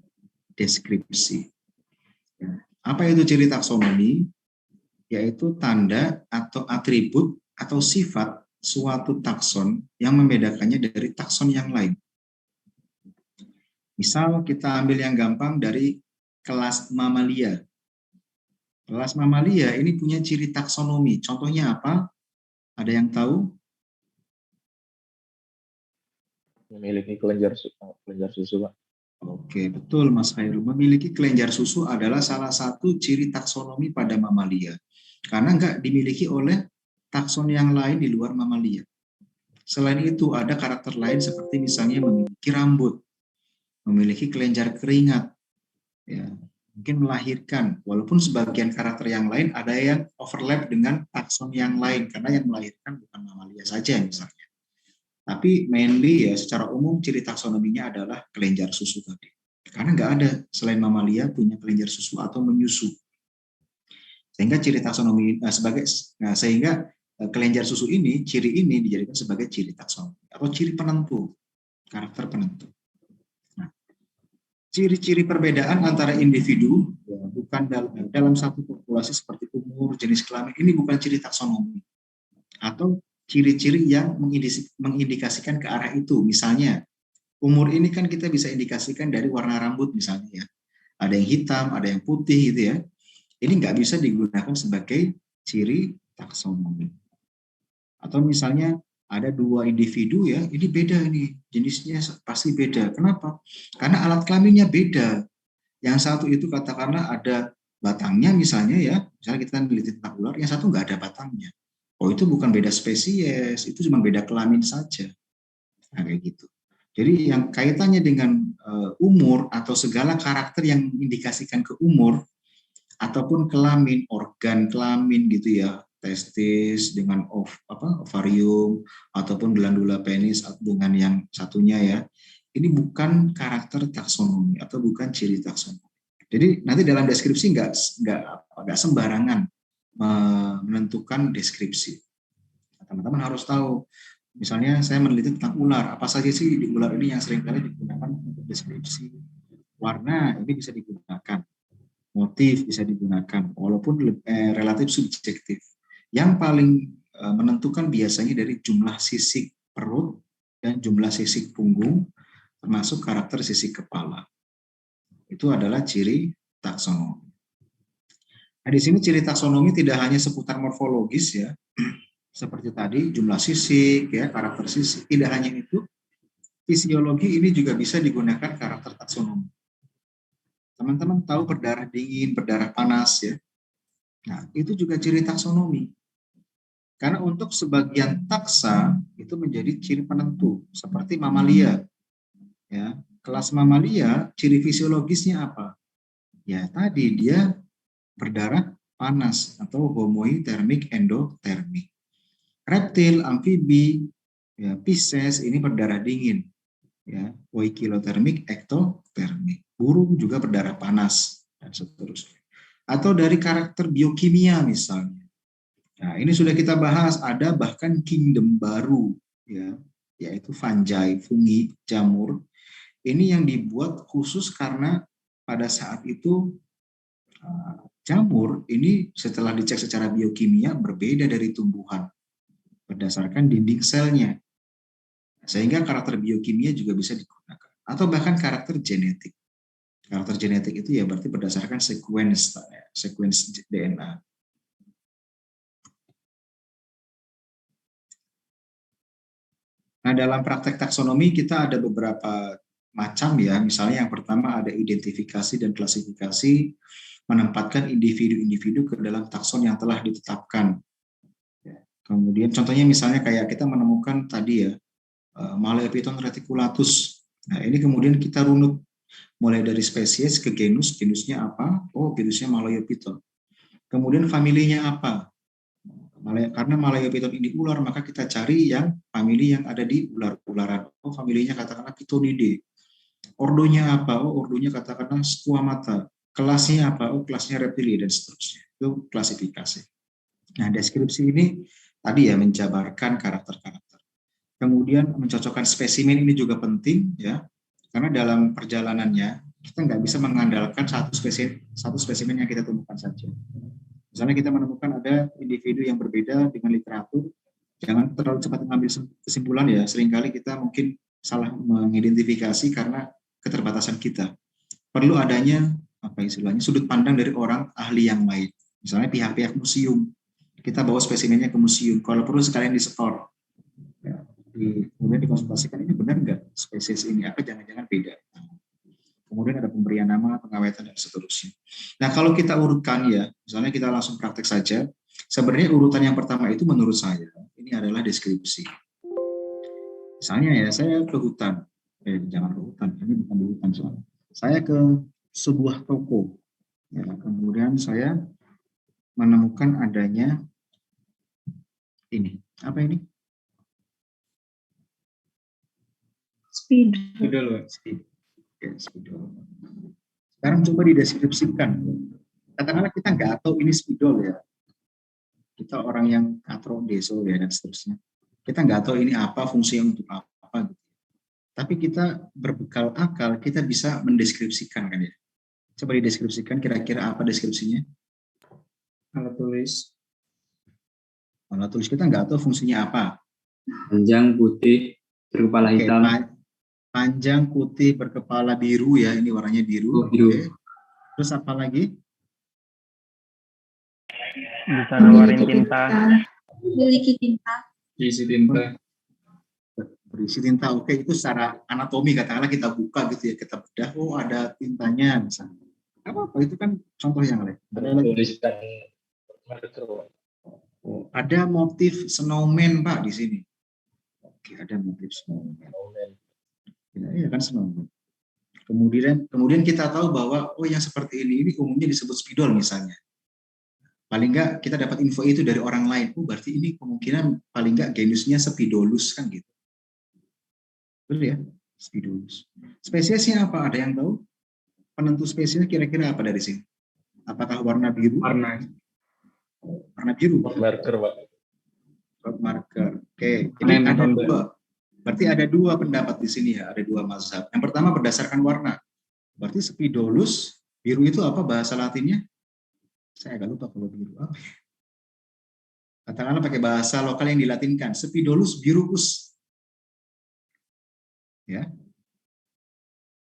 deskripsi. Ya. Apa itu ciri taksonomi? Yaitu tanda atau atribut atau sifat suatu takson yang membedakannya dari takson yang lain. Misal kita ambil yang gampang dari kelas mamalia. Kelas mamalia ini punya ciri taksonomi. Contohnya apa? Ada yang tahu? Memiliki kelenjar susu, Pak. Oke, betul Mas Khairul. Memiliki kelenjar susu adalah salah satu ciri taksonomi pada mamalia. Karena nggak dimiliki oleh takson yang lain di luar mamalia. Selain itu, ada karakter lain seperti misalnya memiliki rambut, memiliki kelenjar keringat, ya, mungkin melahirkan. Walaupun sebagian karakter yang lain ada yang overlap dengan takson yang lain, karena yang melahirkan bukan mamalia saja misalnya. Tapi mainly ya secara umum ciri taksonominya adalah kelenjar susu tadi. Karena nggak ada selain mamalia punya kelenjar susu atau menyusu. Sehingga ciri taksonomi sehingga kelenjar susu ini, ciri ini dijadikan sebagai ciri taksonomi atau ciri penentu, karakter penentu. Nah, ciri-ciri perbedaan antara individu ya, bukan dalam satu populasi seperti umur, jenis kelamin, ini bukan ciri taksonomi atau ciri-ciri yang mengindikasikan ke arah itu. Misalnya, umur ini kan kita bisa indikasikan dari warna rambut misalnya ya. Ada yang hitam, ada yang putih gitu ya. Ini nggak bisa digunakan sebagai ciri taksonomi. Atau misalnya ada dua individu ya, ini beda nih, jenisnya pasti beda. Kenapa? Karena alat kelaminnya beda. Yang satu itu katakanlah ada batangnya misalnya ya, misalnya kita meneliti tentang ular, yang satu nggak ada batangnya. Oh itu bukan beda spesies, itu cuma beda kelamin saja. Nah, kayak gitu. Jadi yang kaitannya dengan umur atau segala karakter yang mengindikasikan ke umur ataupun kelamin, organ kelamin gitu ya, testis dengan ovarium ataupun glandula penis dengan yang satunya ya. Ini bukan karakter taksonomi atau bukan ciri taksonomi. Jadi nanti dalam deskripsi nggak sembarangan menentukan deskripsi. Teman-teman harus tahu, misalnya saya meneliti tentang ular, apa saja sih di ular ini yang seringkali digunakan untuk deskripsi. Warna ini bisa digunakan, motif bisa digunakan, walaupun relatif subjektif. Yang paling menentukan biasanya dari jumlah sisik perut dan jumlah sisik punggung, termasuk karakter sisik kepala. Itu adalah ciri taksonomi. Nah, di sini ciri taksonomi tidak hanya seputar morfologis ya, seperti tadi jumlah sisik ya, karakter sisik. Tidak hanya itu, fisiologi ini juga bisa digunakan karakter taksonomi. Teman-teman tahu berdarah dingin, berdarah panas ya. Nah, itu juga ciri taksonomi. Karena untuk sebagian taksa itu menjadi ciri penentu, seperti mamalia. Ya, kelas mamalia ciri fisiologisnya apa? Ya, tadi dia berdarah panas atau homotermik endotermik. Reptil, amfibi, ya, Pisces ini berdarah dingin, ya, oikilotermik, ektotermik. Burung juga berdarah panas dan seterusnya. Atau dari karakter biokimia misalnya. Nah, ini sudah kita bahas, ada bahkan kingdom baru, ya, yaitu fungi, jamur. Ini yang dibuat khusus karena pada saat itu jamur ini setelah dicek secara biokimia berbeda dari tumbuhan berdasarkan dinding selnya. Sehingga karakter biokimia juga bisa digunakan. Atau bahkan karakter genetik. Karakter genetik itu ya berarti berdasarkan sequence DNA. Nah, dalam praktek taksonomi kita ada beberapa macam ya. Misalnya yang pertama ada identifikasi dan klasifikasi, menempatkan individu-individu ke dalam takson yang telah ditetapkan. Kemudian contohnya misalnya kayak kita menemukan tadi ya, Malephyton reticulatus. Nah, ini kemudian kita runut mulai dari spesies ke genus, genusnya apa? Oh, genusnya Malayophyton. Kemudian familinya apa? Karena Malayophyton ini ular, maka kita cari yang famili yang ada di ular-ularan. Oh, familinya katakanlah Chitonidae. Ordonya apa? Oh, ordonya katakanlah Squamata. Kelasnya apa? Oh, kelasnya Reptilia dan seterusnya. Itu klasifikasi. Nah, deskripsi ini tadi ya menjabarkan karakter-karakter. Kemudian mencocokkan spesimen ini juga penting ya, karena dalam perjalanannya kita nggak bisa mengandalkan satu spesimen yang kita temukan saja. Misalnya kita menemukan ada individu yang berbeda dengan literatur, jangan terlalu cepat mengambil kesimpulan ya. Seringkali kita mungkin salah mengidentifikasi karena keterbatasan kita. Perlu adanya apa istilahnya sudut pandang dari orang ahli yang lain. Misalnya pihak-pihak museum, kita bawa spesimennya ke museum. Kalau perlu sekalian disetor, ya, kemudian dikonsultasikan ini benar nggak spesies ini, apa jangan-jangan beda. Kemudian ada pemberian nama, pengawetan, dan seterusnya. Nah, kalau kita urutkan ya, misalnya kita langsung praktek saja, sebenarnya urutan yang pertama itu menurut saya, ini adalah deskripsi. Misalnya ya, saya ke hutan, jangan ke hutan, ini bukan di hutan soalnya. Saya ke sebuah toko, ya, kemudian saya menemukan adanya ini, apa ini? Spidol. Spidol. Sekarang coba dideskripsikan. Katakanlah kita nggak tahu ini spidol ya. Kita orang yang katro deso ya dan seterusnya. Kita nggak tahu ini apa, fungsinya untuk apa. Gitu. Tapi kita berbekal akal, kita bisa mendeskripsikan kan ya. Coba dideskripsikan kira-kira apa deskripsinya. Alat tulis. Alat tulis kita nggak tahu fungsinya apa. Panjang, putih, berkepala hitam. Panjang, putih, berkepala biru ya, ini warnanya biru. Oh, biru. Oke. Terus apa lagi? Bisa nawarin tinta. Memiliki tinta. Isi tinta. Berisi tinta, oke, itu secara anatomi katakanlah kita buka gitu ya, kita bedah, oh ada tintanya misalnya. Apa itu kan contoh yang lain. Ada motif snowman Pak di sini. Oke, ada motif snowman. Ya kan snowman. Kemudian kita tahu bahwa oh yang seperti ini umumnya disebut spidol misalnya. Paling enggak kita dapat info itu dari orang lain. Oh berarti ini kemungkinan paling enggak genusnya Spidolus kan gitu. Betul ya? Spidolus. Spesiesnya apa? Ada yang tahu? Penentu spesiesnya kira-kira apa dari sini? Apakah warna biru? Warna biru. Marker, Pak. Marker. Oke. Jadi ada dua. Berarti ada dua pendapat di sini ya. Ada dua mazhab. Yang pertama berdasarkan warna. Berarti Spidolus biru itu apa bahasa Latinnya? Saya agak lupa kalau biru apa. Katakanlah pakai bahasa lokal yang dilatinkan. Spidolus biruus. Ya.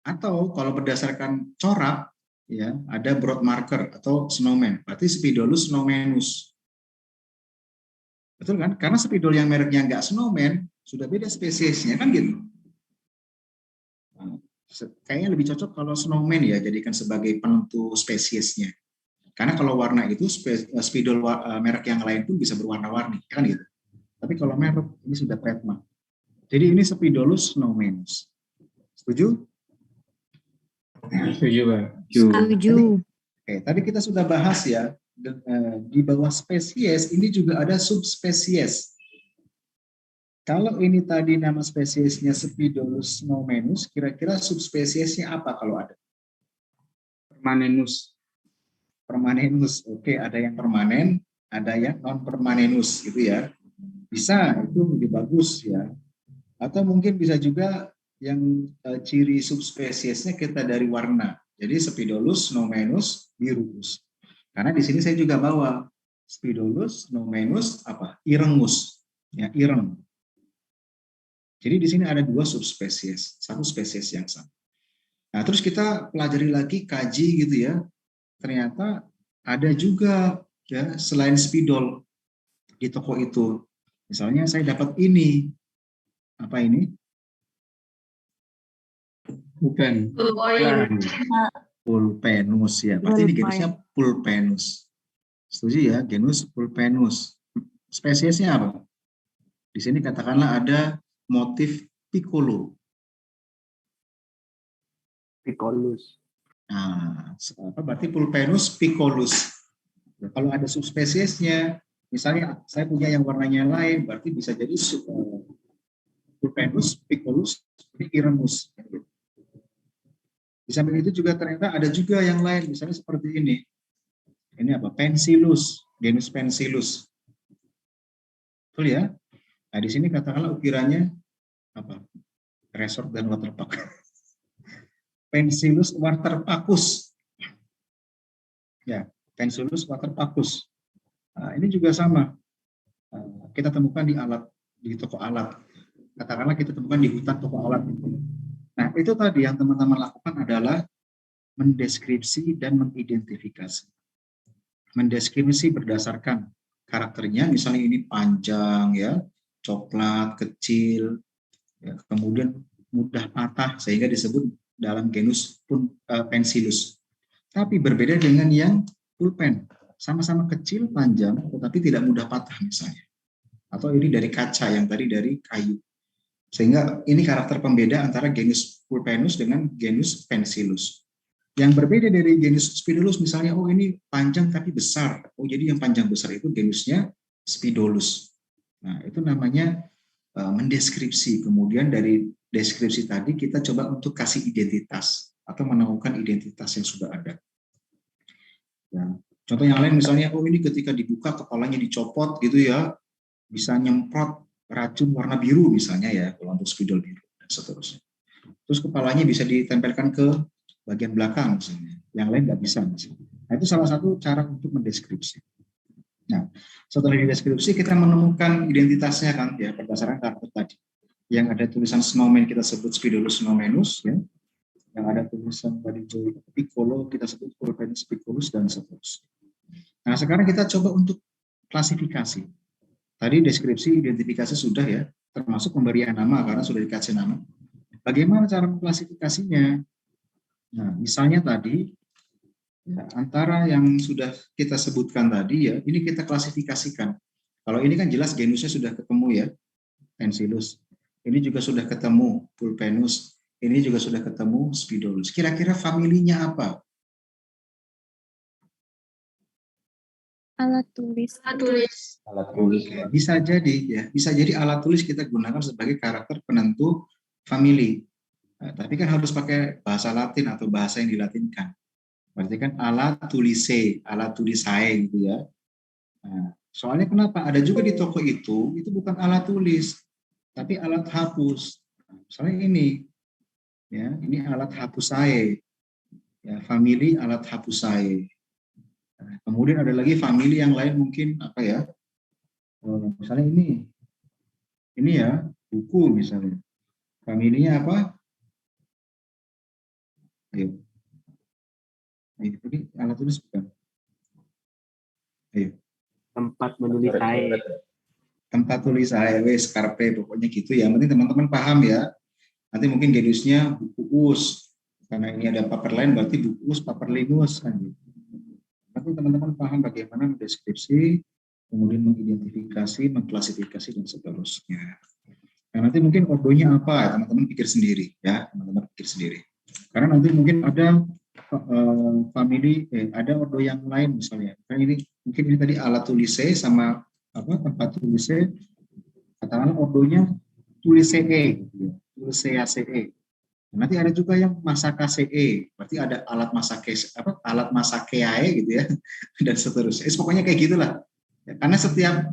Atau kalau berdasarkan corak, ya ada broad marker atau snowman. Berarti Spidolus snowmanus. Betul kan? Karena spidol yang mereknya nggak snowman, sudah beda spesiesnya kan gitu. Nah, kayaknya lebih cocok kalau snowman ya jadikan sebagai penentu spesiesnya. Karena kalau warna itu spidol merek yang lain pun bisa berwarna-warni, kan gitu. Tapi kalau merek ini sudah trademark. Jadi ini Spidolus snowmanus. Setuju? Setuju, Pak. Setuju. Oke, tadi kita sudah bahas ya, di bawah spesies ini juga ada subspesies. Kalau ini tadi nama spesiesnya Spidolus snowmanus, kira-kira subspesiesnya apa kalau ada? Permanenus. Oke, ada yang permanen, ada yang non permanenus gitu ya. Bisa, itu lebih bagus ya. Atau mungkin bisa juga yang ciri subspesiesnya kita dari warna. Jadi Spidolus snowmanus biruus. Karena di sini saya juga bawa Spidolus snowmanus apa? Irengus. Ya, ireng. Jadi di sini ada dua subspesies, satu spesies yang sama. Nah, terus kita pelajari lagi, kaji gitu ya. Ternyata ada juga ya selain spidol di toko itu. Misalnya saya dapat ini. Apa ini? Bukan. Pulpenus ya. Berarti ini genusnya Pulpenus. Setuju ya, genus Pulpenus. Spesiesnya apa? Di sini katakanlah ada motif piccolo. Picolus. Nah, apa berarti Pulpenus picolus. Ya, kalau ada subspesiesnya, misalnya saya punya yang warnanya lain, berarti bisa jadi Pulpenus picolus iremus. Di samping itu juga ternyata ada juga yang lain, misalnya seperti ini. Ini apa? Pensilus, genus Pensilus. Betul ya? Nah, di sini katakanlah ukirannya apa? Resort dan waterpark. Pensilus waterpacus. Ya, Pensilus waterpacus. Nah, ini juga sama. Kita temukan di toko alat. Katakanlah kita temukan di hutan toko alat. Nah, itu tadi yang teman-teman lakukan adalah mendeskripsi dan mengidentifikasi. Mendeskripsi berdasarkan karakternya, misalnya ini panjang ya, coklat, kecil, ya, kemudian mudah patah sehingga disebut dalam genus Pensilus. Tapi berbeda dengan yang pulpen, sama-sama kecil, panjang, tetapi tidak mudah patah misalnya. Atau ini dari kaca, yang tadi dari kayu. Sehingga ini karakter pembeda antara genus Pulpenus dengan genus Pensilus. Yang berbeda dari genus Spidolus misalnya, oh ini panjang tapi besar. Oh jadi yang panjang besar itu genusnya Spidolus. Nah itu namanya mendeskripsi. Kemudian dari deskripsi tadi kita coba untuk kasih identitas atau menemukan identitas yang sudah ada. Ya. Contoh yang lain misalnya, oh ini ketika dibuka kepalanya dicopot gitu ya, bisa nyemprot racun warna biru misalnya ya, kalau untuk spidol biru dan seterusnya. Terus kepalanya bisa ditempelkan ke bagian belakang misalnya, yang lain nggak bisa misalnya. Nah itu salah satu cara untuk mendeskripsi. Nah setelah dideskripsi kita menemukan identitasnya kan ya berdasarkan karakter tadi. Yang ada tulisan snowman kita sebut Spidolus snowmanus ya. Yang ada tulisan tadi piccolo kita sebut Pulpenus piccolus dan seterusnya. Nah sekarang kita coba untuk klasifikasi. Tadi deskripsi, identifikasi sudah ya, termasuk pemberian nama karena sudah dikasih nama. Bagaimana cara mengklasifikasinya? Nah, misalnya tadi, ya, antara yang sudah kita sebutkan tadi ya, ini kita klasifikasikan. Kalau ini kan jelas genusnya sudah ketemu ya, Pensilus. Ini juga sudah ketemu Pulpenus. Ini juga sudah ketemu Spidolus. Kira-kira familinya apa? Alat tulis. Alat tulis. Bisa jadi ya, bisa jadi alat tulis kita gunakan sebagai karakter penentu famili. Nah, tapi kan harus pakai bahasa Latin atau bahasa yang dilatinkan. Berarti kan alat tulisae, alat tulisae gitu ya. Nah, soalnya kenapa? Ada juga di toko itu bukan alat tulis, tapi alat hapus. Misalnya ini, ya, ini alat hapusae, ya, famili alat hapusae. Nah, kemudian ada lagi famili yang lain mungkin apa ya? Misalnya ini ya buku misalnya, familinya apa? Ayo, ini alat tulis bukan? Ayo. Tempat menulis saya. Tempat tulis saya, scarpe, pokoknya gitu ya. Penting teman-teman paham ya. Nanti mungkin genusnya buku us, karena ini ada paper lain berarti buku us, paperlinus kan gitu. Nanti teman-teman paham bagaimana mendeskripsi, kemudian mengidentifikasi, mengklasifikasi dan seterusnya. Nah, nanti mungkin ordonya apa, teman-teman pikir sendiri ya, teman-teman pikir sendiri. Karena nanti mungkin ada family, ada ordo yang lain misalnya. Kan ini mungkin ini tadi alat tulisnya sama apa tempat tulisnya, katakanlah ordonya tulisae, tulisaceae. Nanti ada juga yang masakaceae, berarti ada alat alat masakeae gitu ya, dan seterusnya. Pokoknya kayak gitulah. Ya, karena setiap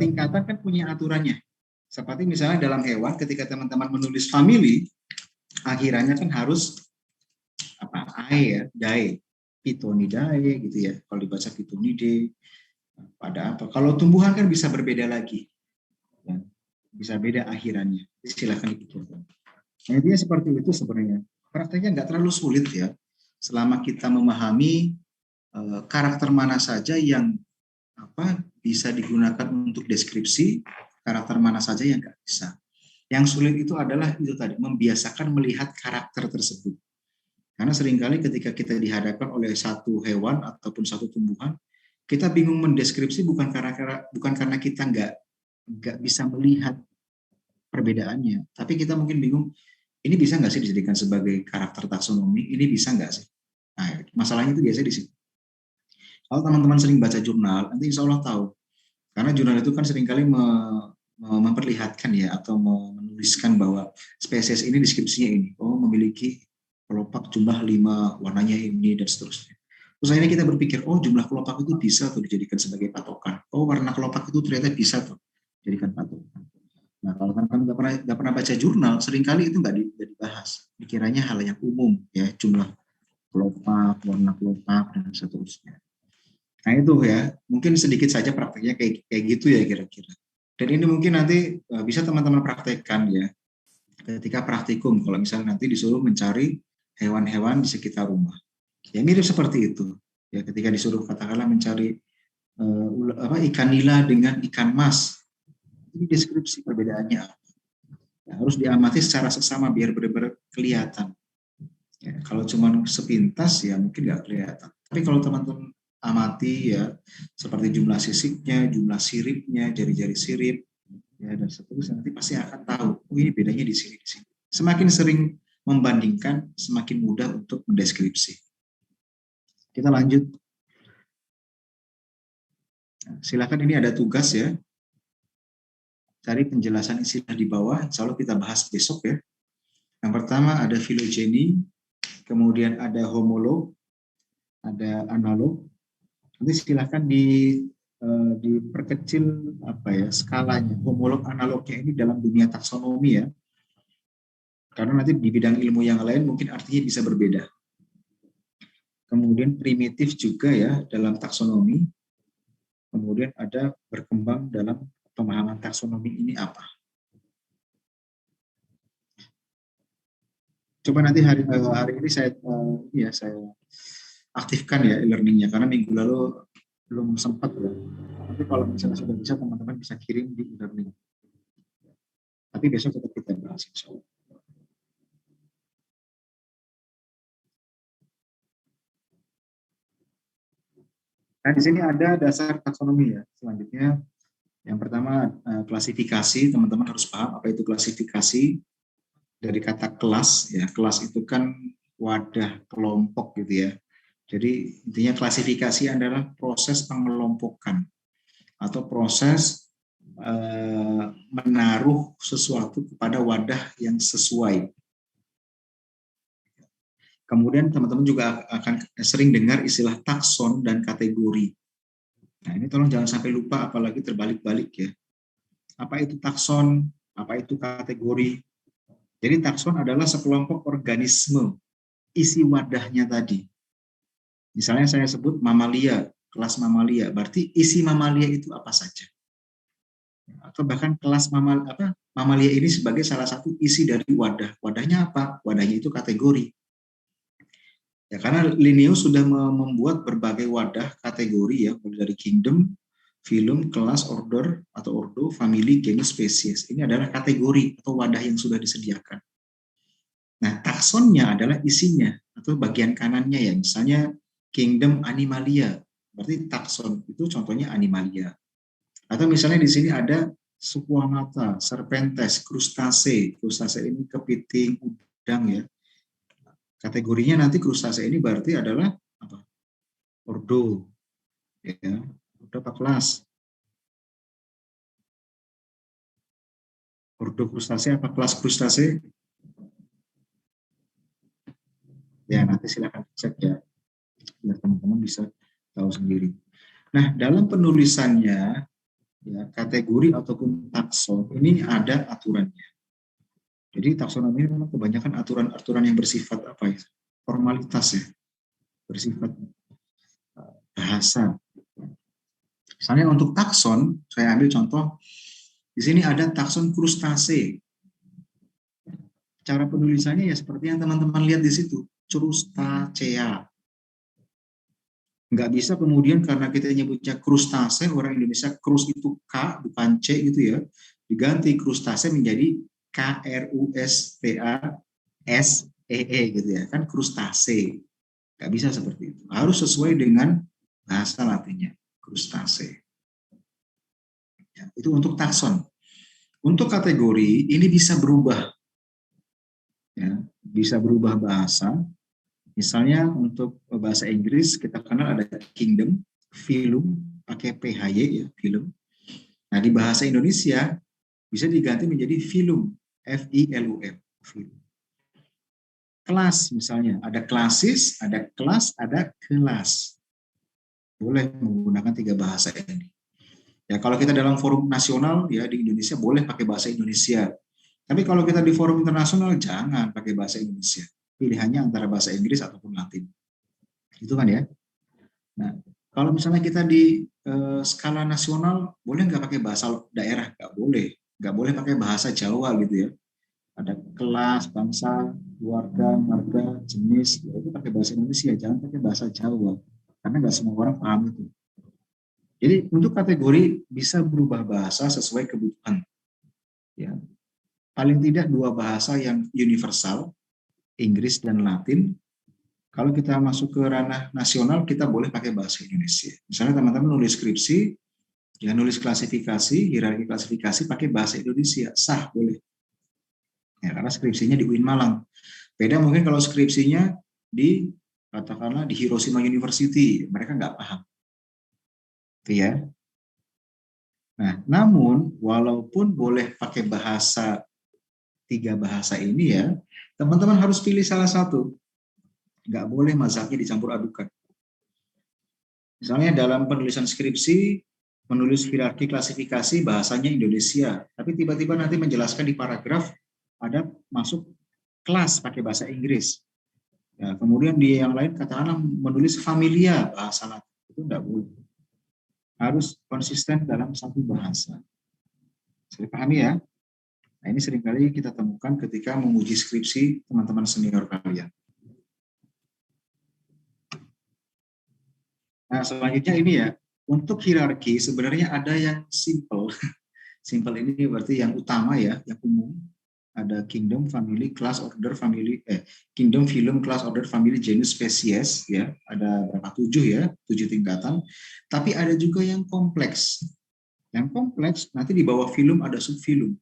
tingkatan kan punya aturannya. Seperti misalnya dalam hewan, ketika teman-teman menulis famili, akhirannya kan harus apa? Ae ya, dae, Pitonidae gitu ya. Kalau dibaca Pitonidae, pada apa? Kalau tumbuhan kan bisa berbeda lagi, ya. Bisa beda akhirannya. Silakan dipikirkan. Nah, intinya seperti itu sebenarnya. Prakteknya nggak terlalu sulit ya, selama kita memahami karakter mana saja yang apa bisa digunakan untuk deskripsi, karakter mana saja yang nggak bisa. Yang sulit itu adalah itu tadi, membiasakan melihat karakter tersebut. Karena seringkali ketika kita dihadapkan oleh satu hewan ataupun satu tumbuhan, kita bingung mendeskripsi bukan karena kita nggak bisa melihat perbedaannya, tapi kita mungkin bingung Ini bisa nggak sih dijadikan sebagai karakter taksonomi? Ini bisa nggak sih? Nah, masalahnya itu biasanya di situ. Kalau teman-teman sering baca jurnal, nanti insya Allah tahu. Karena jurnal itu kan seringkali memperlihatkan ya, atau menuliskan bahwa spesies ini deskripsinya ini. Oh, memiliki kelopak jumlah 5, warnanya ini, dan seterusnya. Terus akhirnya kita berpikir, oh jumlah kelopak itu bisa tuh dijadikan sebagai patokan. Oh, warna kelopak itu ternyata bisa tuh dijadikan patokan. Nah, kalau teman-teman nggak pernah baca jurnal, seringkali itu nggak dibahas. Dikiranya hal yang umum, ya, jumlah kelopak, warna kelopak, dan seterusnya. Nah itu ya, mungkin sedikit saja prakteknya kayak gitu ya kira-kira. Dan ini mungkin nanti bisa teman-teman praktekkan ya, ketika praktikum, kalau misalnya nanti disuruh mencari hewan-hewan di sekitar rumah. Ya mirip seperti itu. Ya ketika disuruh katakanlah mencari ikan nila dengan ikan mas, ini deskripsi perbedaannya apa. Ya, harus diamati secara seksama biar benar-benar kelihatan. Ya, kalau cuma sepintas ya mungkin nggak kelihatan. Tapi kalau teman-teman amati ya, seperti jumlah sisiknya, jumlah siripnya, jari-jari sirip, ya dan seterusnya, nanti pasti akan tahu, oh ini bedanya di sini, di sini. Semakin sering membandingkan, semakin mudah untuk mendeskripsi. Kita lanjut. Nah, silakan, ini ada tugas ya. Cari penjelasan istilah di bawah, insya Allah kita bahas besok ya. Yang pertama ada filogeni, kemudian ada homolog, ada analog. Nanti silakan diperkecil skalanya, homolog analognya ini dalam dunia taksonomi ya. Karena nanti di bidang ilmu yang lain mungkin artinya bisa berbeda. Kemudian primitif juga ya dalam taksonomi. Kemudian ada berkembang dalam pemahaman taksonomi ini apa. Coba nanti hari ini saya aktifkan ya e-learningnya, karena minggu lalu belum sempat ya. Tapi kalau misalnya sudah bisa, teman-teman bisa kirim di e-learning. Tapi besok tetap kita bahas insya Allah. Nah, di sini ada dasar taksonomi ya. Selanjutnya, yang pertama klasifikasi. Teman-teman harus paham apa itu klasifikasi. Dari kata kelas ya, kelas itu kan wadah, kelompok gitu ya. Jadi intinya klasifikasi adalah proses pengelompokan atau proses menaruh sesuatu kepada wadah yang sesuai. Kemudian teman-teman juga akan sering dengar istilah takson dan kategori. Nah ini tolong jangan sampai lupa, apalagi terbalik-balik ya. Apa itu takson? Apa itu kategori? Jadi takson adalah sekelompok organisme, isi wadahnya tadi. Misalnya saya sebut mamalia, kelas mamalia, berarti isi mamalia itu apa saja. Atau bahkan kelas mamalia ini sebagai salah satu isi dari wadah. Wadahnya apa? Wadahnya itu kategori. Ya, karena Linnaeus sudah membuat berbagai wadah kategori ya, mulai dari kingdom, phylum, kelas, order atau ordo, family, genus, spesies. Ini adalah kategori atau wadah yang sudah disediakan. Nah, taksonnya adalah isinya atau bagian kanannya ya, misalnya kingdom animalia, berarti takson itu contohnya animalia. Atau misalnya di sini ada Squamata, Serpentes, Krustase. Krustase ini kepiting, udang ya. Kategorinya nanti krustase ini berarti adalah apa? Ordo, ya, ordo apa kelas? Ordo krustase apa kelas krustase? Ya nanti silakan cek ya, biar teman-teman bisa tahu sendiri. Nah dalam penulisannya, ya, kategori ataupun takson ini ada aturannya. Jadi taksonomi ini memang kebanyakan aturan-aturan yang bersifat apa ya? Formalitas ya, bersifat bahasa. Misalnya untuk takson, saya ambil contoh, di sini ada takson krustase. Cara penulisannya ya seperti yang teman-teman lihat di situ, crustacea. Nggak bisa kemudian karena kita nyebutnya krustase, orang Indonesia krus itu K bukan C gitu ya, diganti krustase menjadi KRUSTASEE gitu ya, kan krustase. Nggak bisa seperti itu. Harus sesuai dengan bahasa Latinnya, krustase. Ya, itu untuk takson. Untuk kategori ini bisa berubah. Ya, bisa berubah bahasa. Misalnya untuk bahasa Inggris kita kenal ada kingdom, phylum, pakai PHY ya, phylum. Nah, di bahasa Indonesia bisa diganti menjadi phylum, FILUM, phylum. Kelas misalnya, ada klasis, ada kelas, ada kelas. Boleh menggunakan 3 bahasa ini. Ya, kalau kita dalam forum nasional ya di Indonesia boleh pakai bahasa Indonesia. Tapi kalau kita di forum internasional jangan pakai bahasa Indonesia. Pilihannya antara bahasa Inggris ataupun Latin. Itu kan ya. Nah, kalau misalnya kita di skala nasional boleh nggak pakai bahasa daerah? Nggak boleh. Nggak boleh pakai bahasa Jawa gitu ya. Ada kelas, bangsa, keluarga, marga, jenis, ya itu pakai bahasa Indonesia, jangan pakai bahasa Jawa, karena nggak semua orang paham itu. Jadi untuk kategori bisa berubah bahasa sesuai kebutuhan. Ya, paling tidak 2 bahasa yang universal, Inggris dan Latin. Kalau kita masuk ke ranah nasional, kita boleh pakai bahasa Indonesia. Misalnya teman-teman nulis skripsi, ya nulis klasifikasi, hierarki klasifikasi pakai bahasa Indonesia, sah, boleh. Ya, karena skripsinya di UIN Malang. Beda mungkin kalau skripsinya di katakanlah di Hiroshima University, mereka nggak paham. Itu ya. Nah, namun walaupun boleh pakai bahasa 3 bahasa ini ya, teman-teman harus pilih salah satu. Nggak boleh mazhabnya dicampur adukan. Misalnya dalam penulisan skripsi, menulis hierarki klasifikasi bahasanya Indonesia, tapi tiba-tiba nanti menjelaskan di paragraf ada masuk kelas pakai bahasa Inggris. Ya, kemudian di yang lain katakanlah menulis familia bahasa Latin, itu tidak boleh. Harus konsisten dalam satu bahasa. Saya pahami ya? Nah, ini seringkali kita temukan ketika menguji skripsi teman-teman senior kalian. Nah, selanjutnya ini ya, untuk hierarki sebenarnya ada yang simple. Simple ini berarti yang utama ya, yang umum. Ada kingdom, family, class, order, family, kingdom, phylum, class, order, family, genus, species, ya, ada berapa? 7 ya, 7 tingkatan. Tapi ada juga yang kompleks. Yang kompleks nanti di bawah phylum ada subphylum,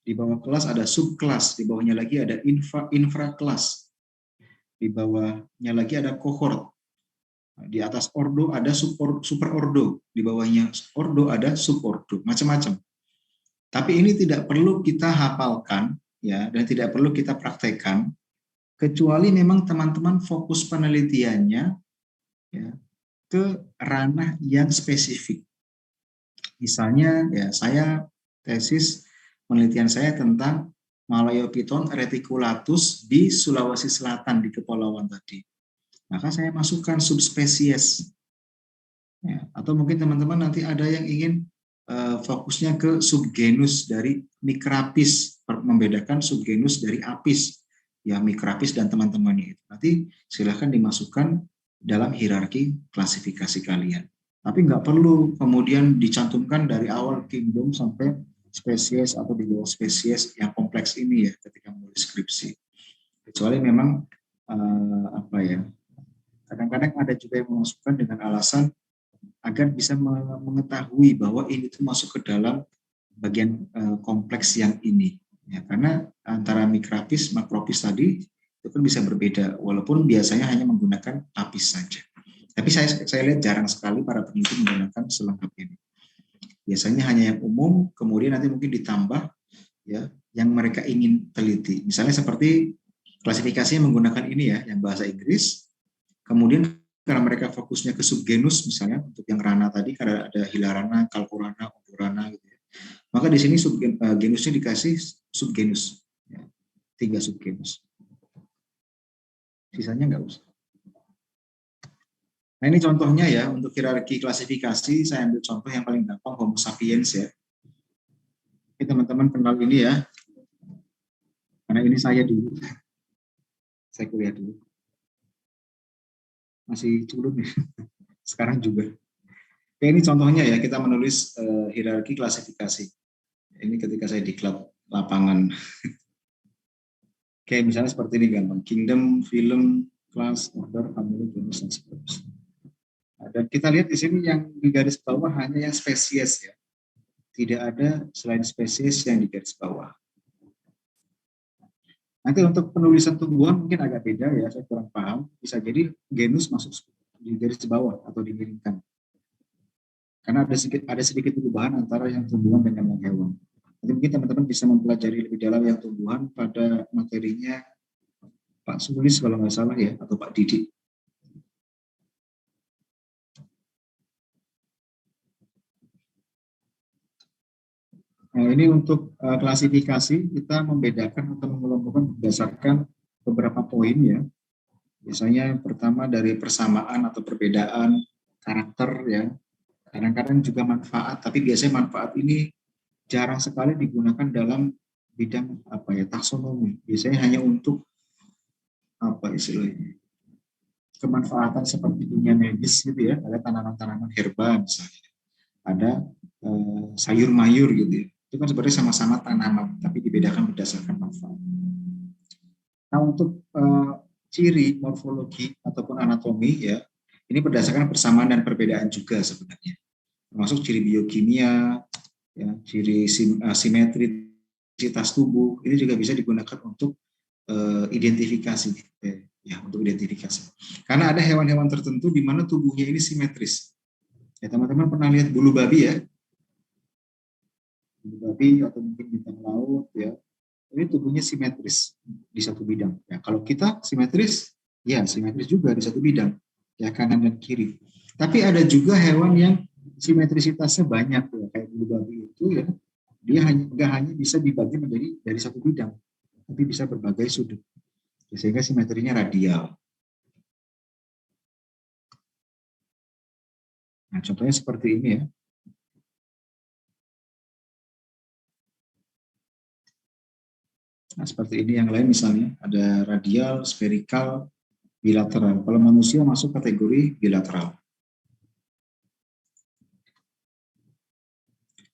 di bawah kelas ada subkelas, di bawahnya lagi ada infrakelas, di bawahnya lagi ada cohort, di atas ordo ada superordo, di bawahnya ordo ada subordo, macam-macam. Tapi ini tidak perlu kita hafalkan ya, dan tidak perlu kita praktekkan kecuali memang teman-teman fokus penelitiannya ya, ke ranah yang spesifik. Misalnya ya saya tesis penelitian saya tentang Malayopiton reticulatus di Sulawesi Selatan di kepulauan tadi. Maka saya masukkan subspesies. Ya, atau mungkin teman-teman nanti ada yang ingin fokusnya ke subgenus dari Micrapis, membedakan subgenus dari Apis, ya Micrapis dan teman-temannya itu. Nanti silahkan dimasukkan dalam hierarki klasifikasi kalian. Tapi nggak perlu kemudian dicantumkan dari awal kingdom sampai spesies atau di bawah spesies yang kompleks ini ya ketika menulis skripsi. Kecuali memang apa ya, kadang-kadang ada juga yang memasukkan dengan alasan agar bisa mengetahui bahwa ini tuh masuk ke dalam bagian kompleks yang ini. Ya, karena antara Micrapis, Macropis tadi itu kan bisa berbeda, walaupun biasanya hanya menggunakan apis saja. Tapi saya lihat jarang sekali para peneliti menggunakan selengkap ini. Biasanya hanya yang umum, kemudian nanti mungkin ditambah ya yang mereka ingin teliti. Misalnya seperti klasifikasinya menggunakan ini ya, yang bahasa Inggris. Kemudian karena mereka fokusnya ke subgenus, misalnya untuk yang rana tadi, karena ada hilarana, kalkurana, oburana, gitu ya. Maka di sini genusnya dikasih subgenus, ya, 3 subgenus. Sisanya nggak usah. Nah ini contohnya ya, untuk hierarki klasifikasi, saya ambil contoh yang paling gampang, Homo sapiens ya. Ini teman-teman kenal ini ya, karena ini saya dulu, saya kuliah dulu. Masih culun nih, sekarang juga. Oke, ini contohnya ya, kita menulis hierarki klasifikasi. Ini ketika saya di klub lapangan. Oke, misalnya seperti ini gampang. Kingdom, phylum, class, order, family, genus, dan seterusnya. Nah, dan kita lihat di sini yang di garis bawah hanya yang spesies ya. Tidak ada selain spesies yang di garis bawah. Nanti untuk penulisan tumbuhan mungkin agak beda ya, saya kurang paham. Bisa jadi genus masuk di garis bawah atau dimiringkan. Karena ada sedikit perubahan antara yang tumbuhan dengan yang hewan. Nanti mungkin teman-teman bisa mempelajari lebih dalam yang tumbuhan pada materinya Pak Sulis kalau nggak salah ya, atau Pak Didi. Nah, ini untuk klasifikasi kita membedakan atau mengelompokkan berdasarkan beberapa poin ya. Biasanya yang pertama dari persamaan atau perbedaan karakter ya. Kadang-kadang juga manfaat, tapi biasanya manfaat ini jarang sekali digunakan dalam bidang apa ya, taksonomi. Biasanya hanya untuk apa istilahnya, kemanfaatan seperti dunia medis gitu ya. Ada tanaman-tanaman herba misalnya, ada sayur mayur gitu ya. Itu kan sebenarnya sama-sama tanaman, tapi dibedakan berdasarkan manfaat. Nah, untuk ciri morfologi ataupun anatomi ya, ini berdasarkan persamaan dan perbedaan juga sebenarnya. Termasuk ciri biokimia, ya, ciri simetritas tubuh, ini juga bisa digunakan untuk identifikasi, ya, untuk identifikasi. Karena ada hewan-hewan tertentu di mana tubuhnya ini simetris. Ya, teman-teman pernah lihat bulu babi ya? Bulu babi atau mungkin bintang laut ya. Ini tubuhnya simetris di satu bidang. Ya, kalau kita simetris, ya simetris juga di satu bidang, ya kanan dan kiri. Tapi ada juga hewan yang simetrisitasnya banyak ya, kayak bulu babi itu ya, dia nggak hanya bisa dibagi menjadi dari satu bidang, tapi bisa berbagai sudut, ya, sehingga simetrinya radial. Nah, contohnya seperti ini ya. Nah, seperti ini yang lain misalnya, ada radial, sferikal, bilateral. Kalau manusia masuk kategori bilateral.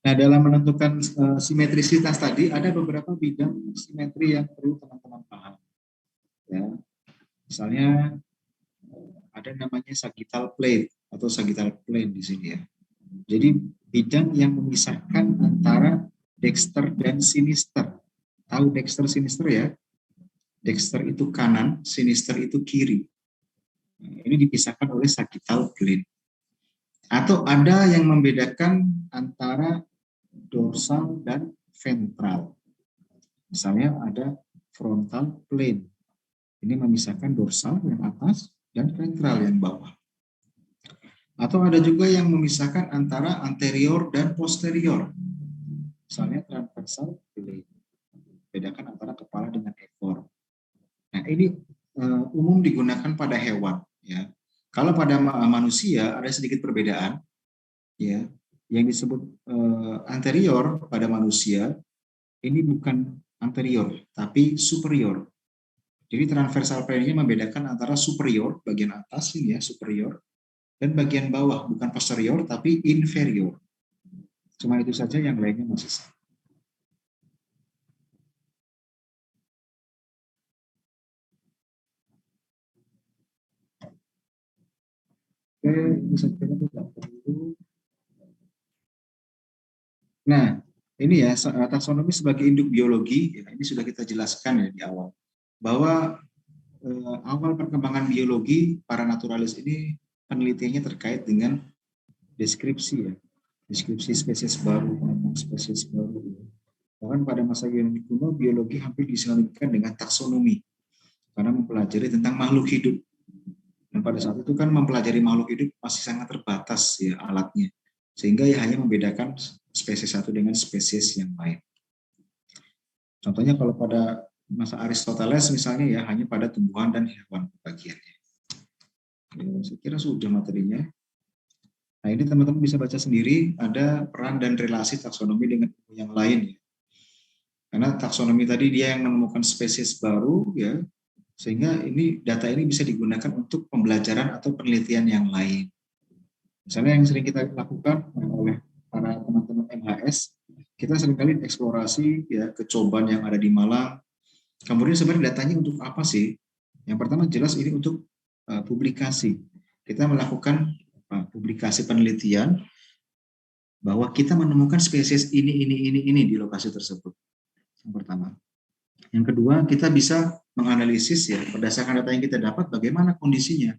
Nah, dalam menentukan simetrisitas tadi, ada beberapa bidang simetri yang perlu teman-teman paham. Ya, misalnya ada namanya sagittal plane atau sagittal plane di sini ya. Jadi bidang yang memisahkan antara dexter dan sinister. Tahu dexter sinister ya? Dexter itu kanan, sinister itu kiri. Nah, ini dipisahkan oleh sagittal plane. Atau ada yang membedakan antara dorsal dan ventral. Misalnya ada frontal plane. Ini memisahkan dorsal yang atas dan ventral yang bawah. Atau ada juga yang memisahkan antara anterior dan posterior. Misalnya transversal plane. Bedakan antara kepala dengan ekor. Nah, ini umum digunakan pada hewan ya. Kalau pada manusia ada sedikit perbedaan ya. Yang disebut anterior pada manusia ini bukan anterior tapi superior. Jadi transversal plane-nya membedakan antara superior bagian atas ini ya, superior, dan bagian bawah bukan posterior tapi inferior. Cuma itu saja, yang lainnya masih sama. Oke, ini saya kira tidak perlu. Nah, ini ya taksonomi sebagai induk biologi, ya, ini sudah kita jelaskan ya di awal, bahwa awal perkembangan biologi para naturalis ini penelitiannya terkait dengan deskripsi ya, deskripsi spesies baru, pengembangan spesies baru. Bahkan pada masa Yunani kuno biologi hampir disinonimkan dengan taksonomi karena mempelajari tentang makhluk hidup. Dan pada saat itu kan mempelajari makhluk hidup masih sangat terbatas ya alatnya, sehingga ya hanya membedakan spesies satu dengan spesies yang lain. Contohnya kalau pada masa Aristoteles misalnya ya hanya pada tumbuhan dan hewan bagiannya. Ya, saya kira sudah materinya. Nah, ini teman-teman bisa baca sendiri, ada peran dan relasi taksonomi dengan yang lain ya. Karena taksonomi tadi dia yang menemukan spesies baru ya, sehingga ini data ini bisa digunakan untuk pembelajaran atau penelitian yang lain. Misalnya yang sering kita lakukan oleh para teman-teman MHS, kita seringkali eksplorasi ya ke coban yang ada di Malang. Kemudian sebenarnya datanya untuk apa sih? Yang pertama jelas ini untuk publikasi. Kita melakukan publikasi penelitian bahwa kita menemukan spesies ini di lokasi tersebut. Yang pertama. Yang kedua, kita bisa menganalisis ya berdasarkan data yang kita dapat bagaimana kondisinya.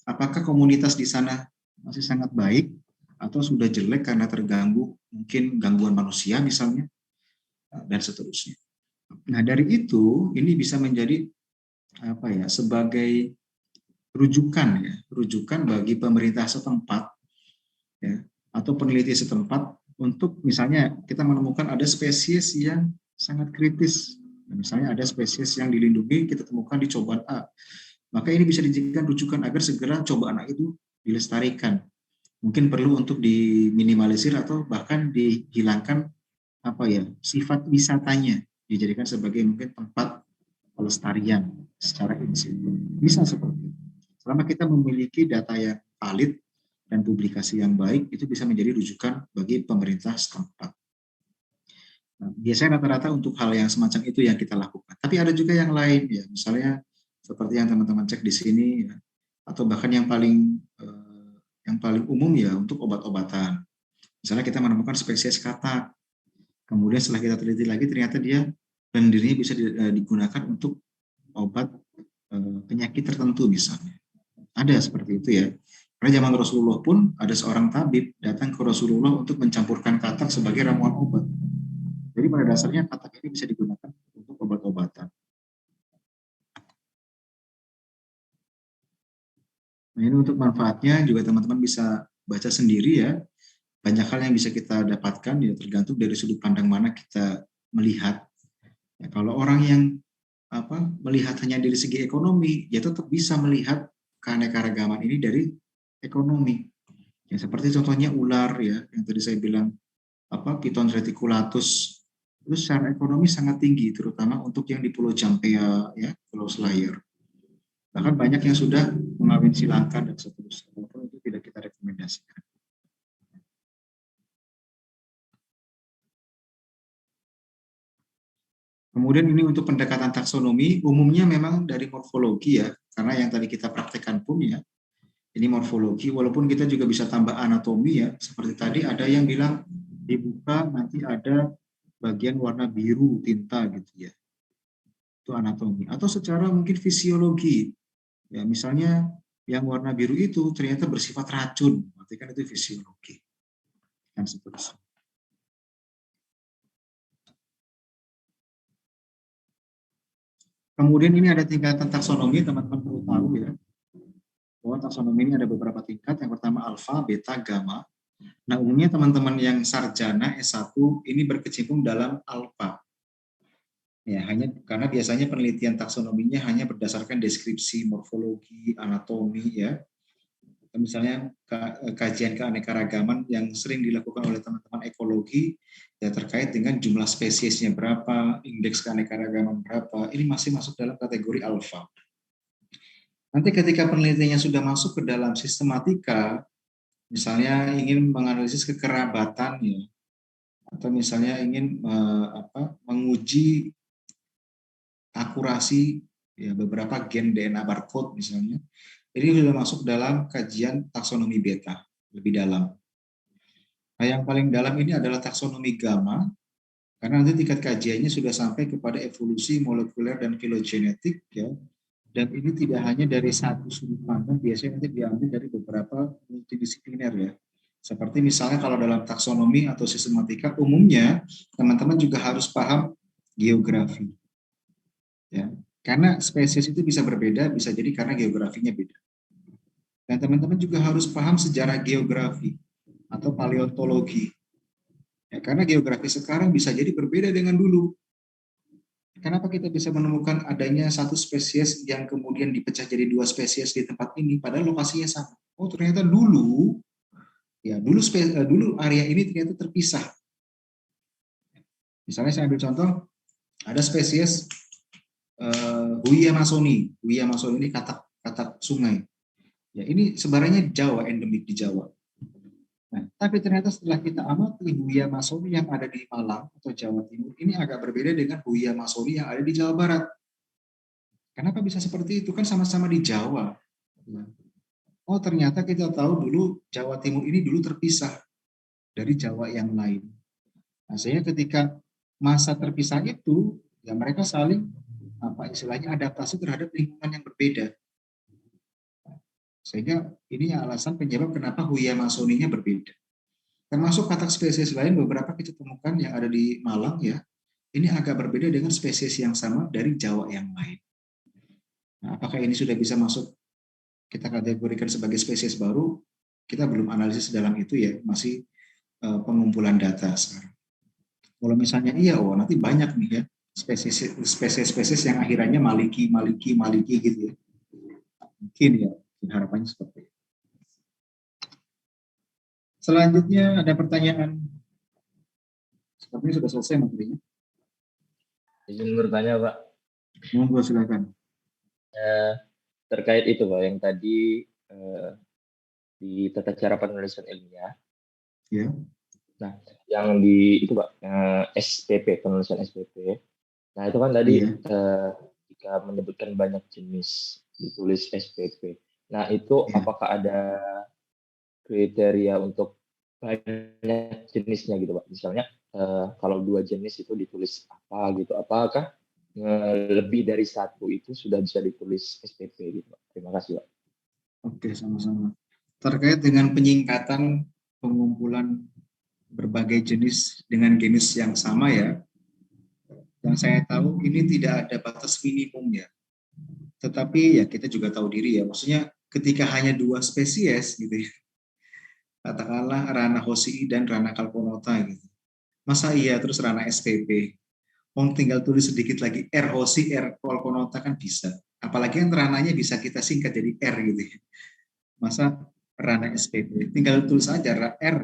Apakah komunitas di sana masih sangat baik atau sudah jelek karena terganggu mungkin gangguan manusia misalnya dan seterusnya. Nah, dari itu ini bisa menjadi apa ya sebagai rujukan bagi pemerintah setempat ya atau peneliti setempat untuk misalnya kita menemukan ada spesies yang sangat kritis. Misalnya ada spesies yang dilindungi kita temukan di cobaan A. Maka ini bisa dijadikan rujukan agar segera cobaan A itu dilestarikan. Mungkin perlu untuk diminimalisir atau bahkan dihilangkan apa ya sifat wisatanya, dijadikan sebagai mungkin tempat pelestarian secara in situ. Bisa seperti itu. Selama kita memiliki data yang valid dan publikasi yang baik, itu bisa menjadi rujukan bagi pemerintah setempat. Nah, biasanya rata-rata untuk hal yang semacam itu yang kita lakukan. Tapi ada juga yang lain ya, misalnya seperti yang teman-teman cek di sini, ya, atau bahkan yang paling umum ya untuk obat-obatan. Misalnya kita menemukan spesies katak, kemudian setelah kita teliti lagi ternyata dia lendirnya bisa digunakan untuk obat penyakit tertentu misalnya. Ada seperti itu ya. Karena zaman Rasulullah pun ada seorang tabib datang ke Rasulullah untuk mencampurkan katak sebagai ramuan obat. Jadi pada dasarnya katak ini bisa digunakan untuk obat-obatan. Nah, ini untuk manfaatnya juga teman-teman bisa baca sendiri ya. Banyak hal yang bisa kita dapatkan ya tergantung dari sudut pandang mana kita melihat. Ya, kalau orang yang melihat hanya dari segi ekonomi, ya tetap bisa melihat keanekaragaman ini dari ekonomi. Ya, seperti contohnya ular ya, yang tadi saya bilang Python reticulatus itu secara ekonomi sangat tinggi, terutama untuk yang di Pulau Jampea ya, Pulau Selayar. Bahkan banyak yang sudah mengawin silangkan dan seterusnya, walaupun itu tidak kita rekomendasikan. Kemudian ini untuk pendekatan taksonomi, umumnya memang dari morfologi ya, karena yang tadi kita praktekkan pun ya, ini morfologi, walaupun kita juga bisa tambah anatomi ya, seperti tadi ada yang bilang dibuka nanti ada bagian warna biru tinta gitu ya, itu anatomi. Atau secara mungkin fisiologi, ya misalnya yang warna biru itu ternyata bersifat racun, berarti kan itu fisiologi. Dan seterusnya. Kemudian ini ada tingkatan taksonomi, teman-teman perlu tahu ya, bahwa taksonomi ini ada beberapa tingkat. Yang pertama alfa, beta, gamma. Nah umumnya teman-teman yang sarjana S1 ini berkecimpung dalam alfa. Ya, hanya karena biasanya penelitian taksonominya hanya berdasarkan deskripsi, morfologi, anatomi ya. Misalnya kajian keanekaragaman yang sering dilakukan oleh teman-teman ekologi ya terkait dengan jumlah spesiesnya berapa, indeks keanekaragaman berapa, ini masih masuk dalam kategori alfa. Nanti ketika penelitiannya sudah masuk ke dalam sistematika, misalnya ingin menganalisis kekerabatan ya, atau misalnya ingin menguji akurasi ya beberapa gen DNA barcode misalnya, ini sudah masuk dalam kajian taksonomi beta lebih dalam. Nah, yang paling dalam ini adalah taksonomi gamma, karena nanti tingkat kajiannya sudah sampai kepada evolusi molekuler dan filogenetik ya. Dan ini tidak hanya dari satu sudut pandang, biasanya nanti diambil dari beberapa multidisipliner ya. Seperti misalnya kalau dalam taksonomi atau sistematika, umumnya teman-teman juga harus paham geografi. Ya, karena spesies itu bisa berbeda, bisa jadi karena geografinya beda. Dan teman-teman juga harus paham sejarah geografi atau paleontologi. Ya, karena geografi sekarang bisa jadi berbeda dengan dulu. Kenapa kita bisa menemukan adanya satu spesies yang kemudian dipecah jadi dua spesies di tempat ini, padahal lokasinya sama. Oh ternyata dulu area ini ternyata terpisah. Misalnya saya ambil contoh, ada spesies Huia masoni. Huia masoni ini katak sungai. Ya, ini sebarannya Jawa, endemik di Jawa. Nah, tapi ternyata setelah kita amati Huia masoni yang ada di Malang atau Jawa Timur, ini agak berbeda dengan Huia masoni yang ada di Jawa Barat. Kenapa bisa seperti itu? Kan sama-sama di Jawa. Oh, ternyata kita tahu dulu Jawa Timur ini dulu terpisah dari Jawa yang lain. Nah, sehingga ketika masa terpisah itu, Ya mereka saling istilahnya adaptasi terhadap lingkungan yang berbeda. Sehingga ini alasan penyebab kenapa Huia masoninya berbeda. Termasuk katak spesies lain beberapa kita temukan yang ada di Malang ya. Ini agak berbeda dengan spesies yang sama dari Jawa yang lain. Nah, apakah ini sudah bisa masuk kita kategorikan sebagai spesies baru? Kita belum analisis dalam itu ya, masih pengumpulan data sekarang. Kalau misalnya iya, nanti banyak nih ya spesies yang akhirnya maliki gitu ya. Mungkin ya, harapannya seperti itu. Selanjutnya ada pertanyaan. Sepertinya sudah selesai materinya. Izin bertanya, Pak. Monggo silakan. Terkait itu, Pak, yang tadi di tata cara penulisan ilmiah. Ya. Nah, yang di itu, Pak, SPP, penulisan SPP. Nah, itu kan tadi jika menyebutkan banyak jenis ditulis SPP. Nah, itu apakah ada kriteria untuk banyak jenisnya gitu, Pak? Misalnya kalau 2 jenis itu ditulis apa gitu, apakah lebih dari 1 itu sudah bisa ditulis SPP gitu, Pak? Terima kasih, Pak. Oke, sama-sama. Terkait dengan penyingkatan pengumpulan berbagai jenis dengan jenis yang sama ya, yang saya tahu ini tidak ada batas minimumnya. Tetapi ya kita juga tahu diri ya, maksudnya ketika hanya 2 spesies gitu ya, katakanlah Rana Hoshii dan Rana Kalponota gitu. Masa iya terus Rana SPP? Tinggal tulis sedikit lagi R Hoshii, R Kalponota kan bisa. Apalagi kan rananya bisa kita singkat jadi R gitu ya. Masa Rana SPP? Tinggal tulis aja R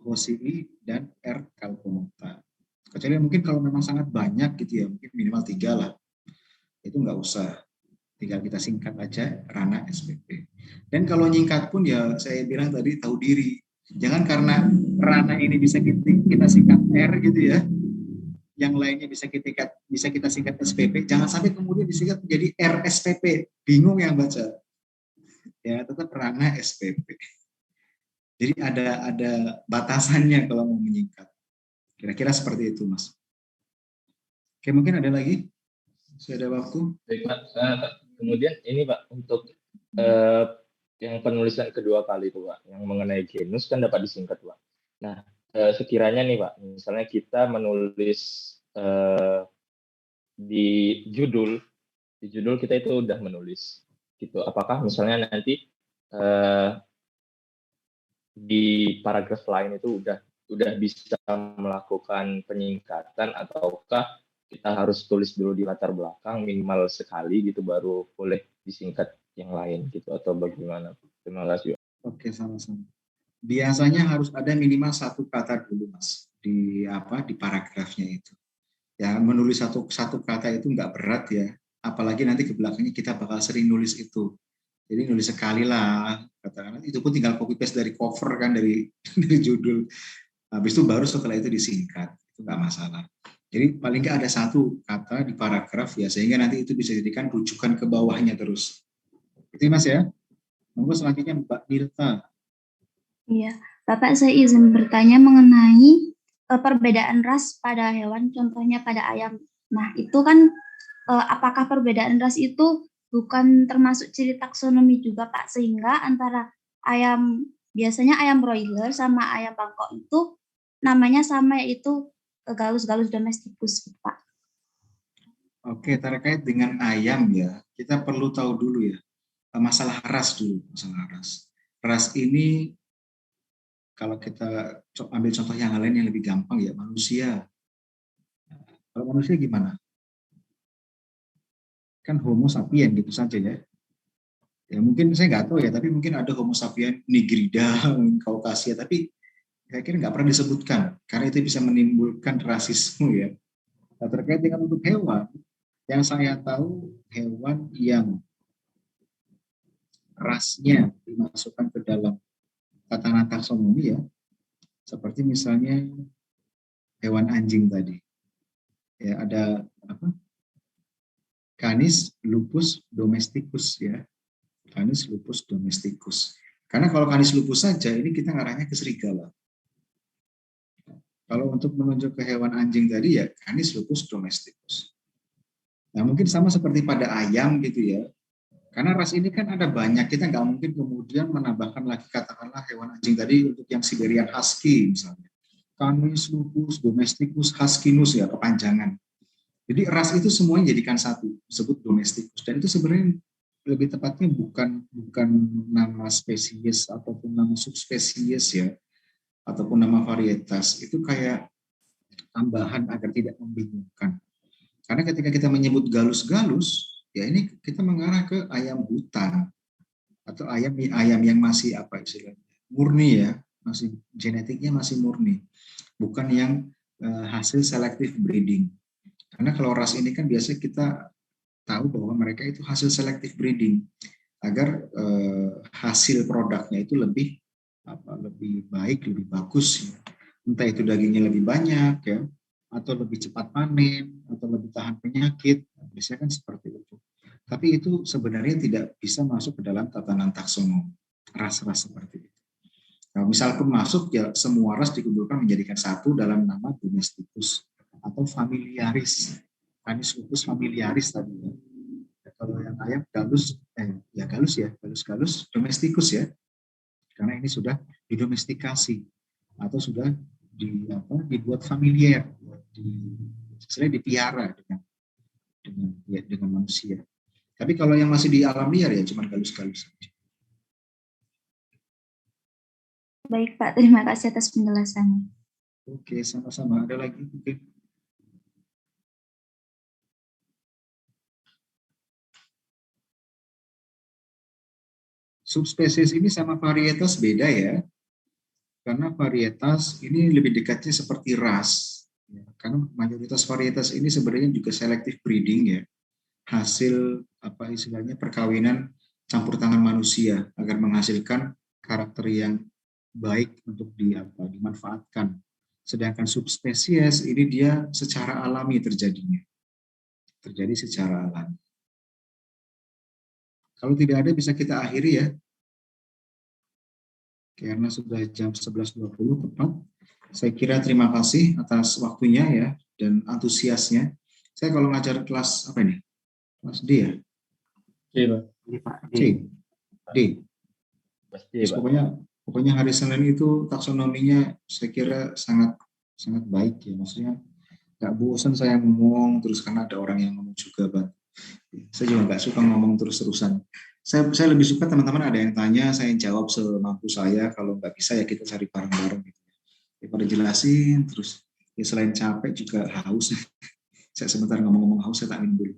Hoshii dan R Kalponota. Kecuali mungkin kalau memang sangat banyak gitu ya, mungkin minimal 3 lah. Itu nggak usah. Tinggal kita singkat aja Rana SPP. Dan kalau nyingkat pun ya saya bilang tadi tahu diri. Jangan karena Rana ini bisa kita singkat R gitu ya, yang lainnya bisa kita singkat SPP. Jangan sampai kemudian disingkat menjadi RSPP. Bingung yang baca. Ya tetap Rana SPP. Jadi ada batasannya kalau mau menyingkat. Kira-kira seperti itu, Mas. Oke, mungkin ada lagi? Masih ada waktu? Baik, Pak. Kemudian ini, Pak, untuk yang penulisan kedua kali itu, Pak, yang mengenai genus kan dapat disingkat, Pak. Nah, sekiranya nih, Pak, misalnya kita menulis di judul kita itu udah menulis gitu. Apakah misalnya nanti di paragraf lain itu udah bisa melakukan penyingkatan, ataukah kita harus tulis dulu di latar belakang minimal sekali gitu baru boleh disingkat yang lain gitu, atau bagaimana? Terima kasih. Oke, sama-sama. Biasanya harus ada minimal 1 kata dulu, Mas, di paragrafnya itu. Ya, menulis satu kata itu nggak berat ya, apalagi nanti ke belakangnya kita bakal sering nulis itu. Jadi nulis sekali lah, katakanlah itu pun tinggal copy paste dari cover kan, dari judul. Habis itu baru setelah itu disingkat, itu nggak masalah. Jadi paling nggak ada 1 kata di paragraf ya, sehingga nanti itu bisa dijadikan rujukan ke bawahnya terus. Itu Mas ya. Monggo selanjutnya Mbak Nilta. Iya, Bapak saya izin bertanya mengenai perbedaan ras pada hewan, contohnya pada ayam. Nah, itu kan apakah perbedaan ras itu bukan termasuk ciri taksonomi juga, Pak? Sehingga antara biasanya ayam broiler sama ayam Bangkok itu namanya sama, yaitu Gallus domesticus, Pak. Oke, terkait dengan ayam ya, kita perlu tahu dulu ya, masalah ras dulu, masalah ras. Ras ini kalau kita ambil contoh yang lain yang lebih gampang ya, manusia. Kalau manusia gimana? Kan Homo sapien gitu saja ya. Ya mungkin saya nggak tahu ya, tapi mungkin ada Homo sapien nigrida, Kaukasia, tapi saya kira nggak pernah disebutkan, karena itu bisa menimbulkan rasisme ya. Nah, terkait dengan untuk hewan, yang saya tahu hewan yang rasnya dimasukkan ke dalam tatanan taksonomi ya, seperti misalnya hewan anjing tadi. Ya, ada Canis lupus domesticus ya. Canis lupus domesticus. Karena kalau Canis lupus saja ini kita ngarahnya ke serigala. Kalau untuk menunjuk ke hewan anjing tadi ya Canis lupus domesticus. Nah, mungkin sama seperti pada ayam gitu ya. Karena ras ini kan ada banyak, kita nggak mungkin kemudian menambahkan lagi katakanlah hewan anjing tadi untuk yang Siberian Husky misalnya. Canis lupus, domesticus, huskinus ya kepanjangan. Jadi ras itu semuanya jadikan satu, disebut domesticus. Dan itu sebenarnya lebih tepatnya bukan nama spesies ataupun nama subspesies ya, ataupun nama varietas. Itu kayak tambahan agar tidak membingungkan. Karena ketika kita menyebut galus-galus, ya ini kita mengarah ke ayam hutan atau ayam yang masih apa istilahnya murni ya, masih genetiknya masih murni, bukan yang hasil selective breeding. Karena kalau ras ini kan biasanya kita tahu bahwa mereka itu hasil selective breeding agar hasil produknya itu lebih baik, lebih bagus. Ya. Entah itu dagingnya lebih banyak ya, atau lebih cepat panen, atau lebih tahan penyakit, biasanya kan seperti itu. Tapi itu sebenarnya tidak bisa masuk ke dalam tatanan taksonom, ras-ras seperti itu. Nah, misalkan masuk, ya semua ras dikumpulkan menjadikan satu dalam nama domesticus, atau familiaris. Canis lupus familiaris tadi ya. Kalau yang ayam galus, galus domesticus ya. Karena ini sudah didomestikasi, atau sudah dibuat familiar, dipiara dengan manusia. Tapi kalau yang masih di alam liar ya cuma galus-galus. Baik Pak, terima kasih atas penjelasannya. Oke, sama-sama. Ada lagi mungkin? Subspesies ini sama varietas beda ya. Karena varietas ini lebih dekatnya seperti ras. Karena mayoritas varietas ini sebenarnya juga selective breeding ya. Hasil perkawinan campur tangan manusia agar menghasilkan karakter yang baik untuk dimanfaatkan. Sedangkan subspesies ini dia secara alami terjadinya. Terjadi secara alami. Kalau tidak ada bisa kita akhiri ya. Karena sudah jam 11.20 tepat. Saya kira terima kasih atas waktunya ya dan antusiasnya. Saya kalau ngajar kelas apa ini? Kelas D ya? C. D. Pokoknya hari Senin itu taksonominya saya kira sangat baik ya. Maksudnya nggak bosan saya ngomong terus karena ada orang yang ngomong juga, Bang. Saya juga nggak suka ngomong terus-terusan. Saya lebih suka teman-teman ada yang tanya, saya jawab semampu saya. Kalau nggak bisa ya kita cari bareng-bareng gitu. Daripada jelasin terus, ya selain capek juga haus. Saya sebentar ngomong-ngomong haus, saya tak minum dulu.